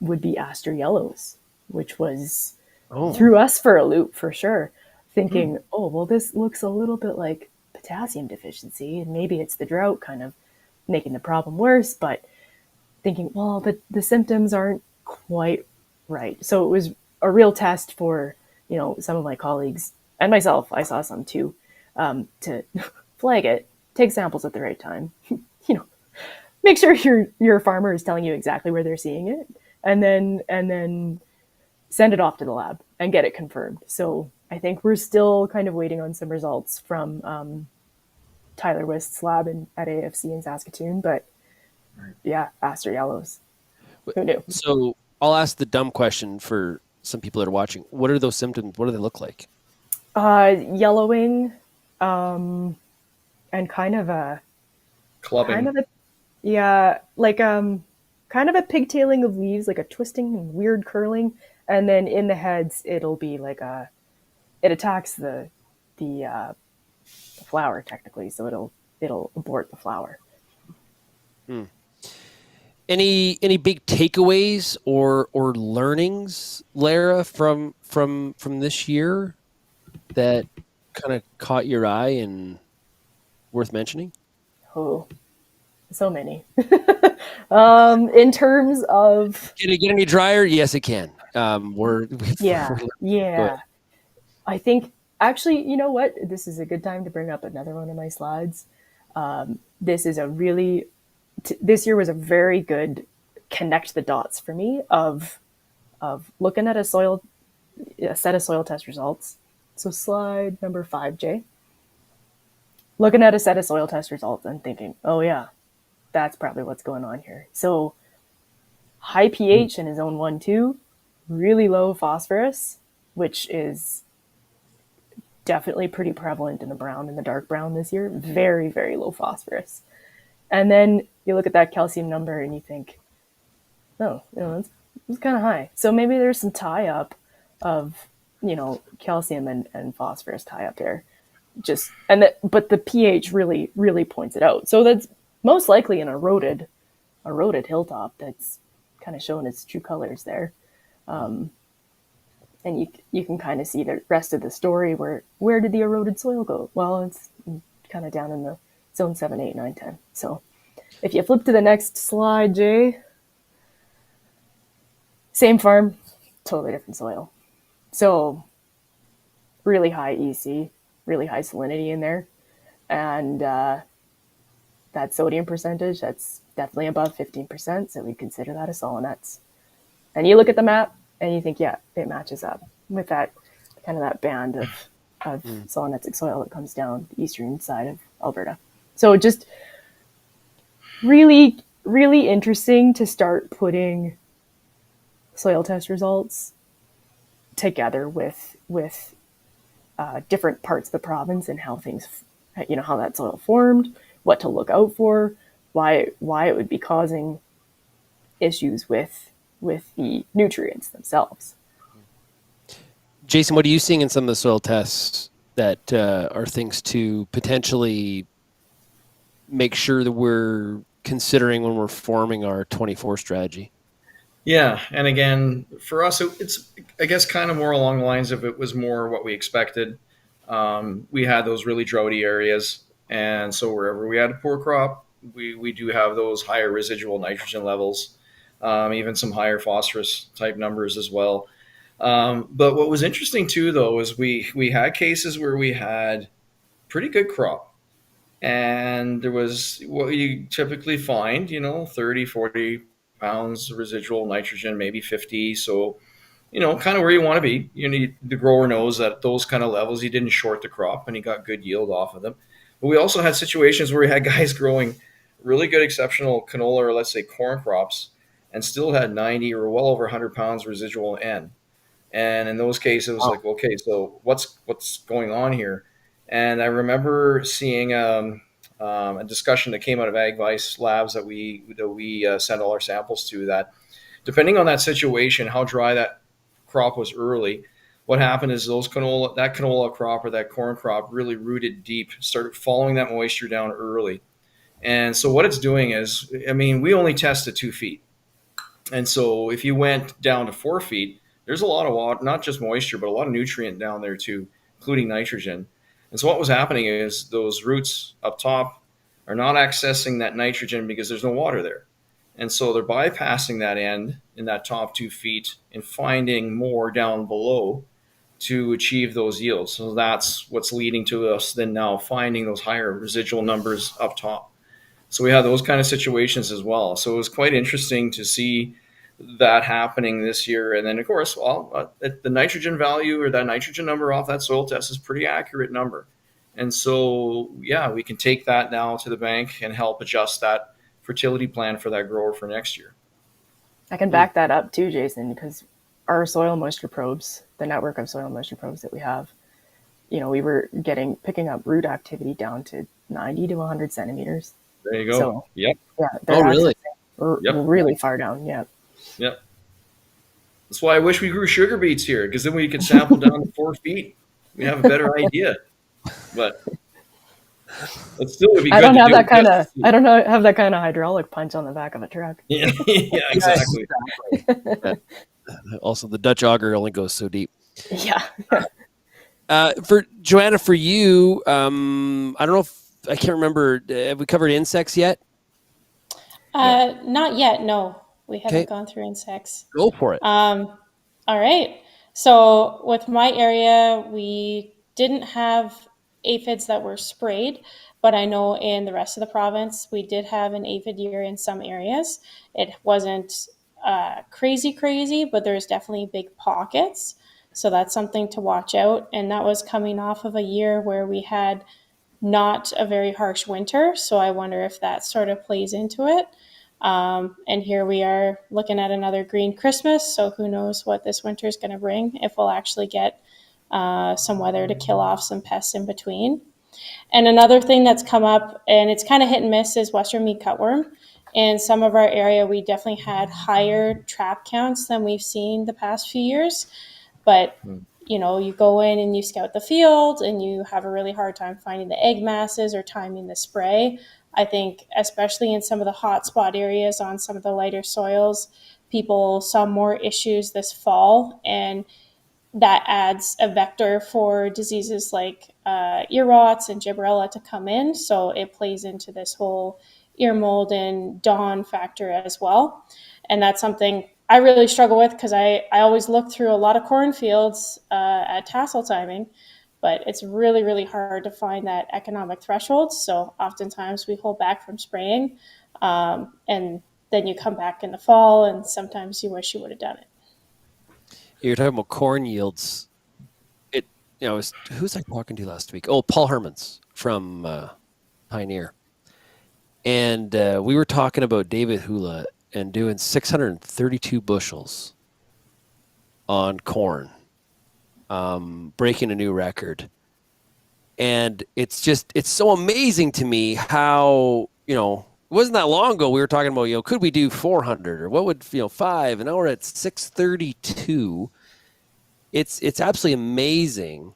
would be aster yellows, which was threw us for a loop for sure, thinking, oh, well, this looks a little bit like potassium deficiency, and maybe it's the drought kind of making the problem worse, but thinking, well, but the symptoms aren't quite right. So it was a real test for, some of my colleagues and myself. I saw some too, to flag it, take samples at the right time, make sure your farmer is telling you exactly where they're seeing it, and then send it off to the lab and get it confirmed. So I think we're still kind of waiting on some results from Tyler Wist's lab at AFC in Saskatoon, but yeah, aster yellows. Who knew? So I'll ask the dumb question for some people that are watching. What are those symptoms? What do they look like? Yellowing, and kind of a clubbing. Kind of a pigtailing of leaves, like a twisting and weird curling, and then in the heads it'll be like it attacks the flower technically, so it'll abort the flower. Any big takeaways or learnings, Lara, from this year that kind of caught your eye and worth mentioning? Oh, so many. In terms of, can it get any drier? Yes, it can. Yeah. I think actually, you know what? This is a good time to bring up another one of my slides. This year was a very good connect the dots for me of looking at a set of soil test results. So slide number 5, Jay. Looking at a set of soil test results and thinking, oh yeah, that's probably what's going on here. So high pH in his zone 1-2, really low phosphorus, which is definitely pretty prevalent in the brown and the dark brown this year. Very, very low phosphorus. And then you look at that calcium number and you think, oh, it's kind of high. So maybe there's some tie up of, calcium and phosphorus tie up there. But the pH really, really points it out. So that's most likely an eroded hilltop that's kind of showing its true colors there. And you can kind of see the rest of the story where did the eroded soil go? Well, it's kind of down in the zone 7, 8, 9, 10. So if you flip to the next slide, Jay, same farm, totally different soil. So really high EC, really high salinity in there. And that sodium percentage, that's definitely above 15%. So we consider that a solonets. And you look at the map and you think, yeah, it matches up with that kind of that band of solonetic soil that comes down the eastern side of Alberta. So just really, really interesting to start putting soil test results together with different parts of the province and how things, how that soil formed, what to look out for, why it would be causing issues with the nutrients themselves. Jason, what are you seeing in some of the soil tests that are things to potentially make sure that we're considering when we're forming our 24 strategy? Yeah, and again, for us, it's, I guess, kind of more along the lines of it was more what we expected. We had those really droughty areas, and so wherever we had a poor crop, we do have those higher residual nitrogen levels, even some higher phosphorus type numbers as well. But what was interesting too, though, is we had cases where we had pretty good crop. And there was what you typically find, 30, 40 pounds residual nitrogen, maybe 50. So, kind of where you want to be. The grower knows that at those kind of levels, he didn't short the crop and he got good yield off of them. But we also had situations where we had guys growing really good, exceptional canola or let's say corn crops. and still had 90 or well over 100 pounds residual N. And in those cases, it was like, okay, so what's going on here? And I remember seeing a discussion that came out of AgVice labs that we sent all our samples to, that depending on that situation, how dry that crop was early, what happened is that canola crop or that corn crop really rooted deep, started following that moisture down early. And so what it's doing is, I mean, we only tested 2 feet. And so if you went down to 4 feet, there's a lot of water, not just moisture, but a lot of nutrient down there too, including nitrogen. And so what was happening is those roots up top are not accessing that nitrogen because there's no water there. And so they're bypassing that end in that top 2 feet and finding more down below to achieve those yields. So that's what's leading to us then now finding those higher residual numbers up top. So we had those kind of situations as well. So it was quite interesting to see that happening this year. And then, of course, the nitrogen value or that nitrogen number off that soil test is a pretty accurate number. And so, yeah, we can take that now to the bank and help adjust that fertility plan for that grower for next year. I can back that up too, Jason, because our soil moisture probes, the network of soil moisture probes that we have, we were picking up root activity down to 90 to 100 centimeters. There you go. So, yep. Yeah. Really? Really far down. Yeah. Yep. That's why I wish we grew sugar beets here, because then we could sample down to 4 feet. We have a better idea. But it still would be good. I don't have that kind of hydraulic punch on the back of a truck. Yeah, exactly. Also, the Dutch auger only goes so deep. Yeah. For Johanna, for you, I don't know if I can't remember. Have we covered insects yet? Not yet. No, we haven't gone through insects. Go for it. All right. So with my area, we didn't have aphids that were sprayed, but I know in the rest of the province, we did have an aphid year in some areas. It wasn't crazy, but there's definitely big pockets. So that's something to watch out. And that was coming off of a year where we had not a very harsh winter. So I wonder if that sort of plays into it. And here we are looking at another green Christmas. So who knows what this winter is going to bring, if we'll actually get some weather to kill off some pests in between. And another thing that's come up, and it's kind of hit and miss, is Western meat cutworm. In some of our area, we definitely had higher trap counts than we've seen the past few years. But, you go in and you scout the field and you have a really hard time finding the egg masses or timing the spray. I think especially in some of the hot spot areas on some of the lighter soils, people saw more issues this fall, and that adds a vector for diseases like ear rots and gibberella to come in. So it plays into this whole ear mold and dawn factor as well. And that's something I really struggle with, because I always look through a lot of cornfields at tassel timing, but it's really, really hard to find that economic threshold. So oftentimes we hold back from spraying, and then you come back in the fall and sometimes you wish you would have done it. You're talking about corn yields. Who's I talking to last week? Oh, Paul Hermans from Pioneer. And we were talking about David Hula and doing 632 bushels on corn, breaking a new record. And it's so amazing to me how, it wasn't that long ago we were talking about, could we do 400 or what would, 5, and now we're at 632. It's absolutely amazing.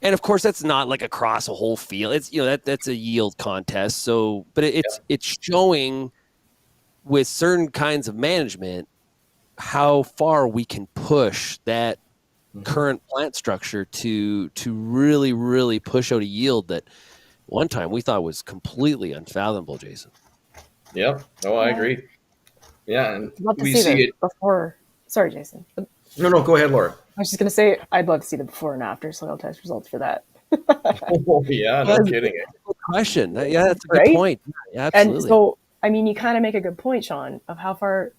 And of course, that's not like across a whole field. It's, that's a yield contest. So, but it's showing with certain kinds of management how far we can push that current plant structure to really, really push out a yield that one time we thought was completely unfathomable, Jason. Yeah. Oh, I agree. Yeah. And we see it before. Sorry, Jason. No, go ahead, Laura. I was just going to say, I'd love to see the before and after soil test results for that. Oh, yeah, no kidding. Good question. Yeah, that's a good point. Yeah, absolutely. And so, you kind of make a good point, Sean, of how far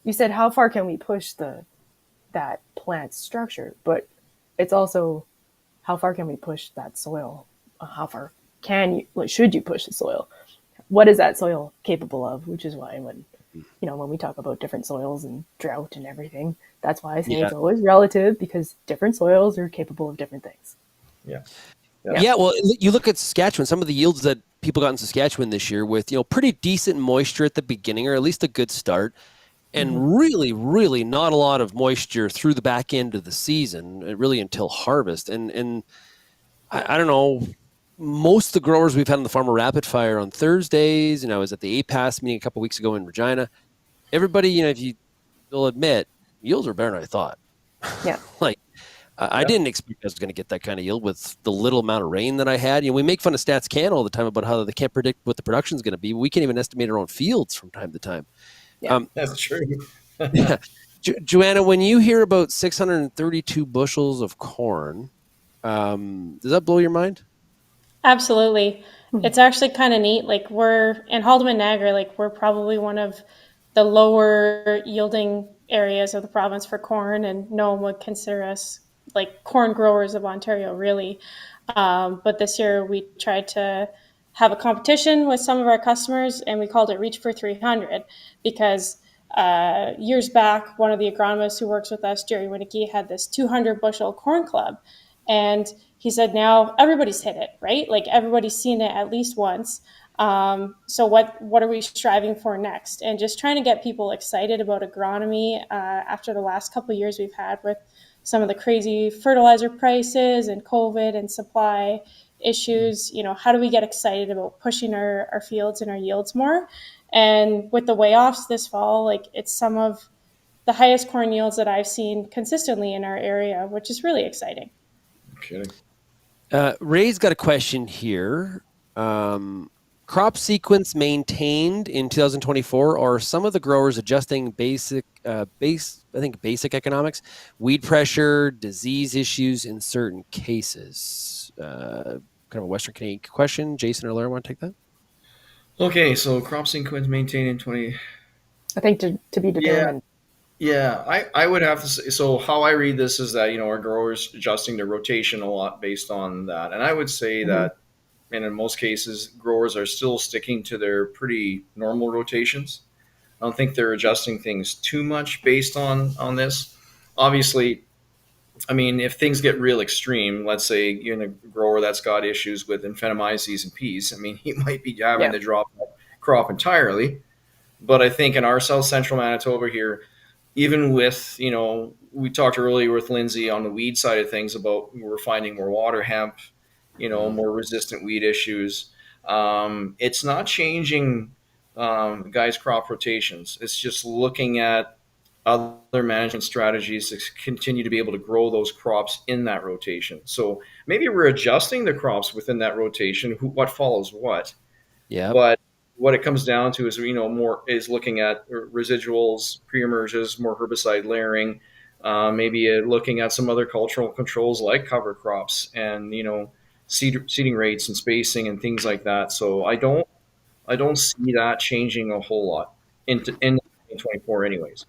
can we push that plant structure, but it's also how far can we push that soil? How far should you push the soil? What is that soil capable of? Which is why when when we talk about different soils and drought and everything, that's why I say it's always relative, because different soils are capable of different things. Yeah, well, you look at Saskatchewan, some of the yields that people got in Saskatchewan this year with, pretty decent moisture at the beginning, or at least a good start, and really, really not a lot of moisture through the back end of the season, really until harvest. And I don't know, most of the growers we've had on the Farmer Rapid Fire on Thursdays, and I was at the APAS meeting a couple of weeks ago in Regina. Everybody, if you'll admit, yields are better than I thought. Yeah. I didn't expect I was going to get that kind of yield with the little amount of rain that I had. We make fun of Stats Canada all the time about how they can't predict what the production is going to be. We can't even estimate our own fields from time to time. Yeah, that's true. Johanna, when you hear about 632 bushels of corn, does that blow your mind? Absolutely. It's actually kind of neat. We're in Haldeman Niagara, we're probably one of the lower yielding areas of the province for corn, and no one would consider us corn growers of Ontario, really. But this year we tried to have a competition with some of our customers, and we called it Reach for 300, because years back, one of the agronomists who works with us, Jerry Winicki, had this 200 bushel corn club. And he said, now everybody's hit it, right? Everybody's seen it at least once. So what are we striving for next? And just trying to get people excited about agronomy after the last couple of years we've had with some of the crazy fertilizer prices and COVID and supply issues. How do we get excited about pushing our fields and our yields more? And with the weigh-offs this fall, it's some of the highest corn yields that I've seen consistently in our area, which is really exciting. Okay. Ray's got a question here. Crop sequence maintained in 2024, or some of the growers adjusting basic economics, weed pressure, disease issues in certain cases? Kind of a Western Canadian question. Jason or Lara want to take that? Okay, so crop sequence maintained in 20. I think to be determined. Yeah, I would have to say, so how I read this is that, our growers adjusting their rotation a lot based on that. And I would say that, and in most cases, growers are still sticking to their pretty normal rotations. I don't think they're adjusting things too much based on this. Obviously, if things get real extreme, let's say you're in a grower that's got issues with Phennomyces and peas, he might be having to drop that crop entirely. But I think in our South Central Manitoba here, even with, we talked earlier with Lindsay on the weed side of things about we're finding more water hemp, more resistant weed issues. It's not changing guys' crop rotations. It's just looking at other management strategies to continue to be able to grow those crops in that rotation. So maybe we're adjusting the crops within that rotation, what follows what. Yeah. But what it comes down to is, more is looking at residuals, pre-emerges, more herbicide layering, maybe looking at some other cultural controls like cover crops and, seeding rates and spacing and things like that. So I don't see that changing a whole lot in 2024 anyways.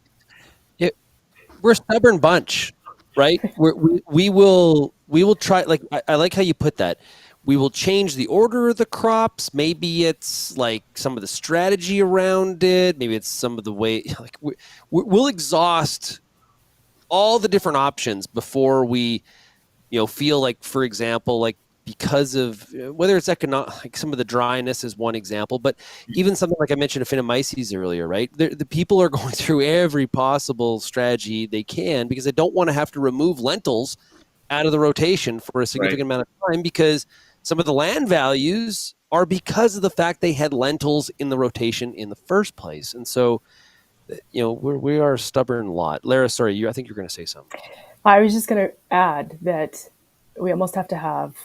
We're a stubborn bunch, right? We will try. I like how you put that. We will change the order of the crops. Maybe it's some of the strategy around it. Maybe it's some of the way. We'll exhaust all the different options before we, feel for example, because of whether it's economic, some of the dryness is one example, but even something like I mentioned of Phennomyces earlier, right? The people are going through every possible strategy they can because they don't want to have to remove lentils out of the rotation for a significant amount of time because some of the land values are because of the fact they had lentils in the rotation in the first place. And so, we are a stubborn lot. Lara, sorry, I think you're going to say something. I was just going to add that we almost have to have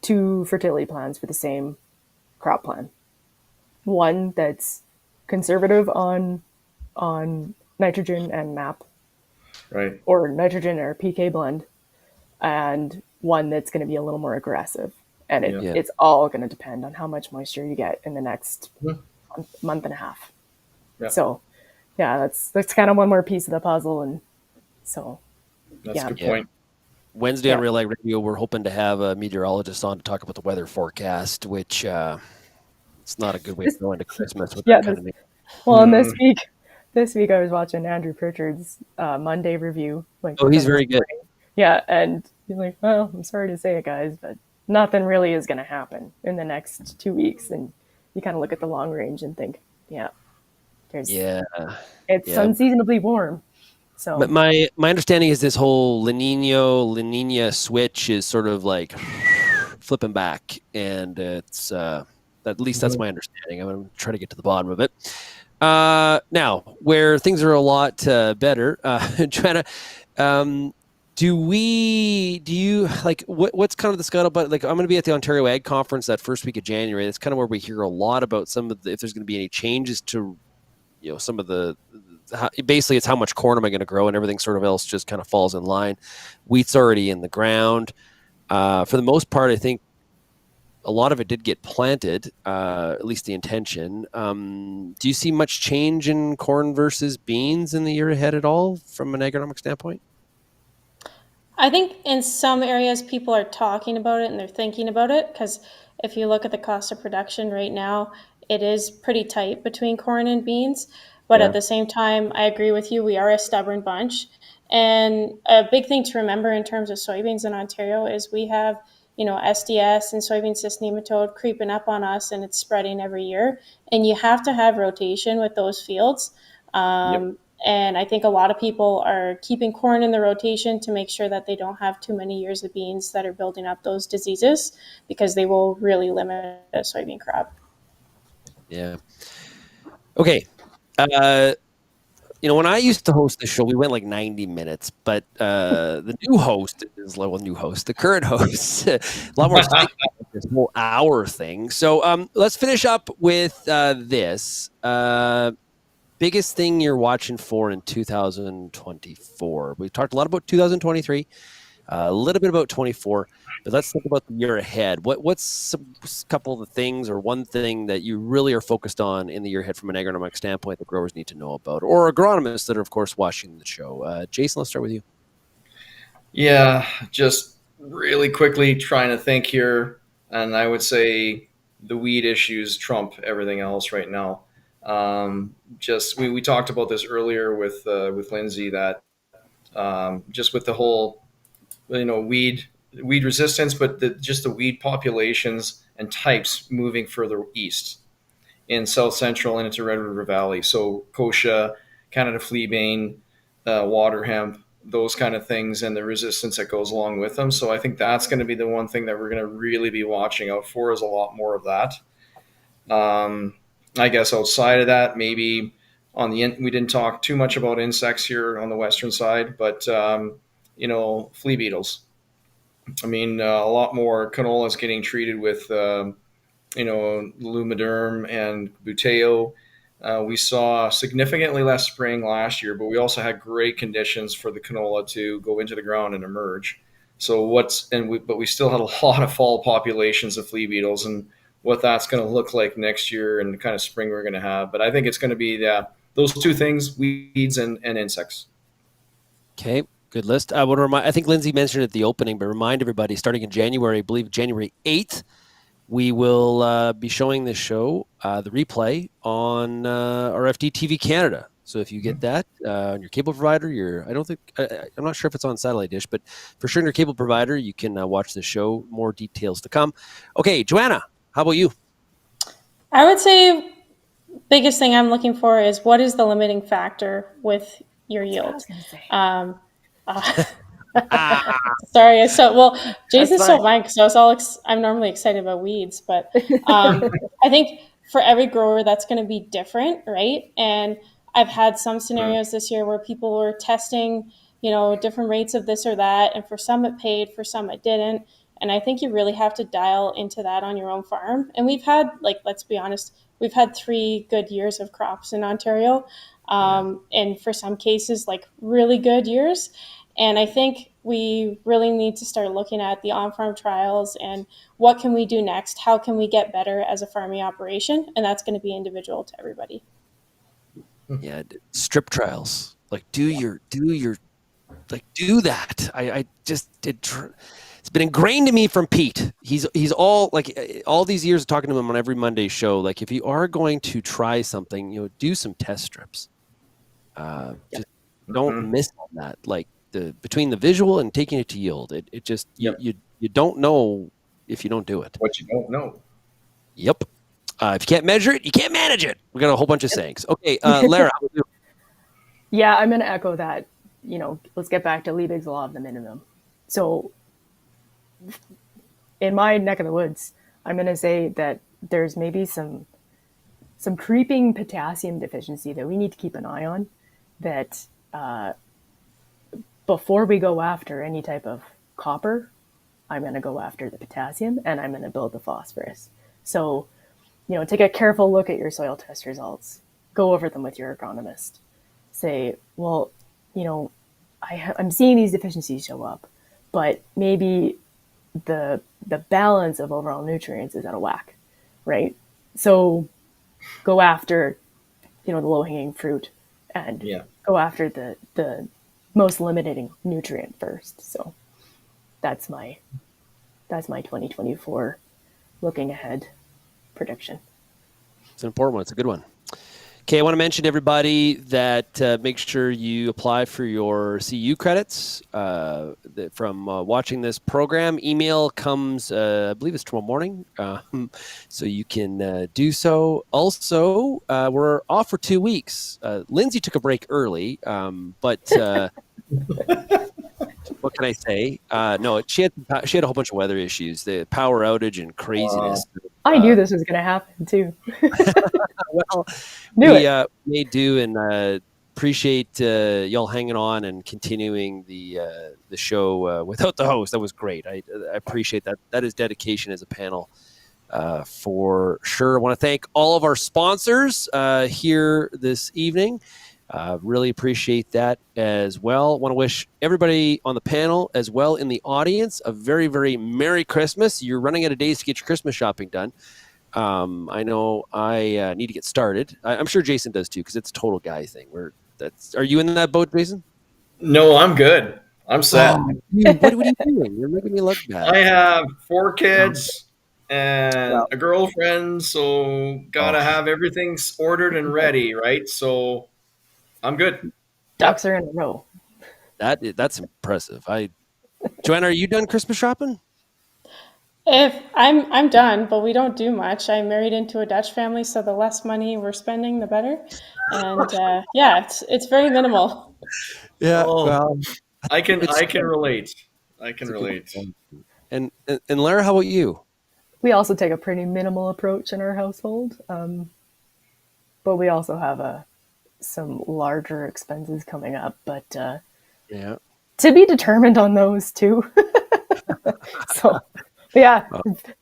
2 fertility plans for the same crop plan. One that's conservative on nitrogen and MAP, right, or nitrogen or PK blend, and one that's going to be a little more aggressive. And it's all going to depend on how much moisture you get in the next month and a half. Yeah. So, that's kind of one more piece of the puzzle, and so that's a good point. Wednesday on RealAg Radio, we're hoping to have a meteorologist on to talk about the weather forecast, which it's not a good way to go into Christmas with that kind of thing. Well, and this week I was watching Andrew Pritchard's Monday review. He's very good. Yeah, and he's like, well, I'm sorry to say it, guys, but nothing really is going to happen in the next 2 weeks. And you kind of look at the long range and think, it's unseasonably warm. So, but my understanding is this whole La Nina switch is sort of like flipping back, and it's at least that's my understanding. I'm going to try to get to the bottom of it. Now, where things are a lot better, Johanna, what's kind of the scuttlebutt? Like, I'm going to be at the Ontario Ag Conference that first week of January. That's kind of where we hear a lot about if there's going to be any changes to, some of basically it's how much corn am I going to grow, and everything sort of else just kind of falls in line. Wheat's already in the ground. For the most part, I think a lot of it did get planted, at least the intention. Do you see much change in corn versus beans in the year ahead at all from an agronomic standpoint? I think in some areas people are talking about it and they're thinking about it, because if you look at the cost of production right now, it is pretty tight between corn and beans. But at the same time, I agree with you. We are a stubborn bunch. And a big thing to remember in terms of soybeans in Ontario is we have, SDS and soybean cyst nematode creeping up on us, and it's spreading every year. And you have to have rotation with those fields. And I think a lot of people are keeping corn in the rotation to make sure that they don't have too many years of beans that are building up those diseases, because they will really limit a soybean crop. Yeah. Okay. When I used to host the show, we went like 90 minutes, but the current host, a lot more excited about this whole hour thing. So let's finish up with this. Biggest thing you're watching for in 2024. We've talked a lot about 2023, a little bit about 24, but let's think about the year ahead. What's a couple of the things, or one thing that you really are focused on in the year ahead from an agronomic standpoint that growers need to know about, or agronomists that are, of course, watching the show? Jason, let's start with you. Yeah, just really quickly trying to think here, and I would say the weed issues trump everything else right now. We talked about this earlier with Lindsay, that just with the whole weed resistance, but just the weed populations and types moving further east in South Central and into Red River Valley. So kochia, Canada fleabane, water hemp, those kind of things, and the resistance that goes along with them. So I think that's going to be the one thing that we're going to really be watching out for, is a lot more of that. I guess outside of that, maybe we didn't talk too much about insects here on the western side, but flea beetles. I mean, a lot more canola is getting treated with Lumiderm and Buteo. We saw significantly less spraying last year, but we also had great conditions for the canola to go into the ground and emerge. So but we still had a lot of fall populations of flea beetles, and what that's going to look like next year and the kind of spring we're going to have. But I think it's going to be those two things, weeds and insects. Okay, good list. I think Lindsay mentioned it at the opening, but remind everybody, starting in January, I believe January 8th, we will be showing this show, the replay, on RFD TV Canada. So if you get that on your cable provider, I'm not sure if it's on satellite dish, but for sure in your cable provider, you can watch the show. More details to come. Okay, Johanna, how about you? I would say biggest thing I'm looking for is, what is the limiting factor with your yield? Sorry. Jason's so mine, because I'm normally excited about weeds, but I think for every grower that's going to be different, right? And I've had some scenarios this year where people were testing, different rates of this or that, and for some it paid, for some it didn't. And I think you really have to dial into that on your own farm. And we've had, let's be honest, we've had 3 good years of crops in Ontario, and for some cases, really good years. And I think we really need to start looking at the on-farm trials and what can we do next? How can we get better as a farming operation? And that's going to be individual to everybody. Yeah, strip trials. Do that. I just did. been ingrained to me from Pete. He's all like all these years of talking to him on every Monday show. Like, if you are going to try something, do some test strips. Just don't miss on that. Like between the visual and taking it to yield, it just you don't know if you don't do it. What you don't know. Yep. If you can't measure it, you can't manage it. We got a whole bunch of sayings. Okay, Lara, how about you? Yeah, I'm going to echo that. Let's get back to Liebig's law of the minimum. So in my neck of the woods, I'm going to say that there's maybe some creeping potassium deficiency that we need to keep an eye on, that before we go after any type of copper, I'm going to go after the potassium, and I'm going to build the phosphorus. So, take a careful look at your soil test results. Go over them with your agronomist. Say, well, I'm seeing these deficiencies show up, but maybe the balance of overall nutrients is out of whack, right? So go after, the low-hanging fruit and go after the most limiting nutrient first. So that's my 2024 looking ahead prediction. It's an important one. It's a good one. Okay, I want to mention to everybody that make sure you apply for your CU credits from watching this program. Email comes, I believe it's tomorrow morning, so you can do so. Also, we're off for 2 weeks. Lindsay took a break early, but what can I say? No, she had a whole bunch of weather issues, the power outage and craziness. I knew this was going to happen too. Well, we may do, and appreciate y'all hanging on and continuing the show without the host. That was great. I appreciate that. That is dedication as a panel for sure. I want to thank all of our sponsors here this evening. Really appreciate that as well. Want to wish everybody on the panel as well in the audience a very, very Merry Christmas. You're running out of days to get your Christmas shopping done. I know I need to get started. I'm sure Jason does too, because it's a total guy thing. Are you in that boat, Jason? No, I'm good. I'm set. Oh, dude, what are you doing? You're making me look bad. I have 4 kids and a girlfriend, so gotta have everything ordered and ready, right? So I'm good. Ducks are in a row. That's impressive. Johanna, are you done Christmas shopping? If I'm done, but we don't do much. I married into a Dutch family, so the less money we're spending, the better. And it's very minimal. Yeah, well, I can relate. I can relate. And Lara, how about you? We also take a pretty minimal approach in our household, but we also have some larger expenses coming up. But to be determined on those too. So. Yeah,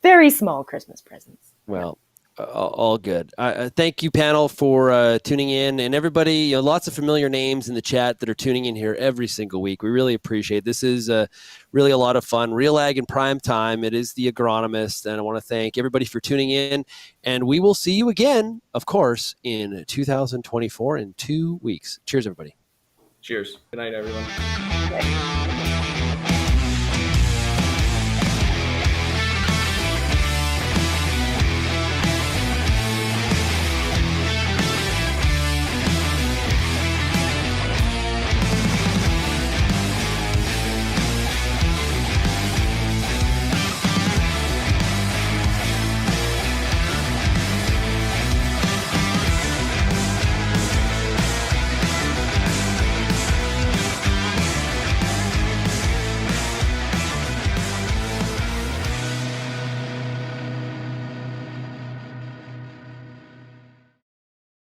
very small Christmas presents. Well, all good. Thank you, panel, for tuning in, and everybody. Lots of familiar names in the chat that are tuning in here every single week. We really appreciate it. This is really a lot of fun. RealAg in prime time. It is the Agronomists, and I want to thank everybody for tuning in. And we will see you again, of course, in 2024 in 2 weeks. Cheers, everybody. Cheers. Good night, everyone. Okay.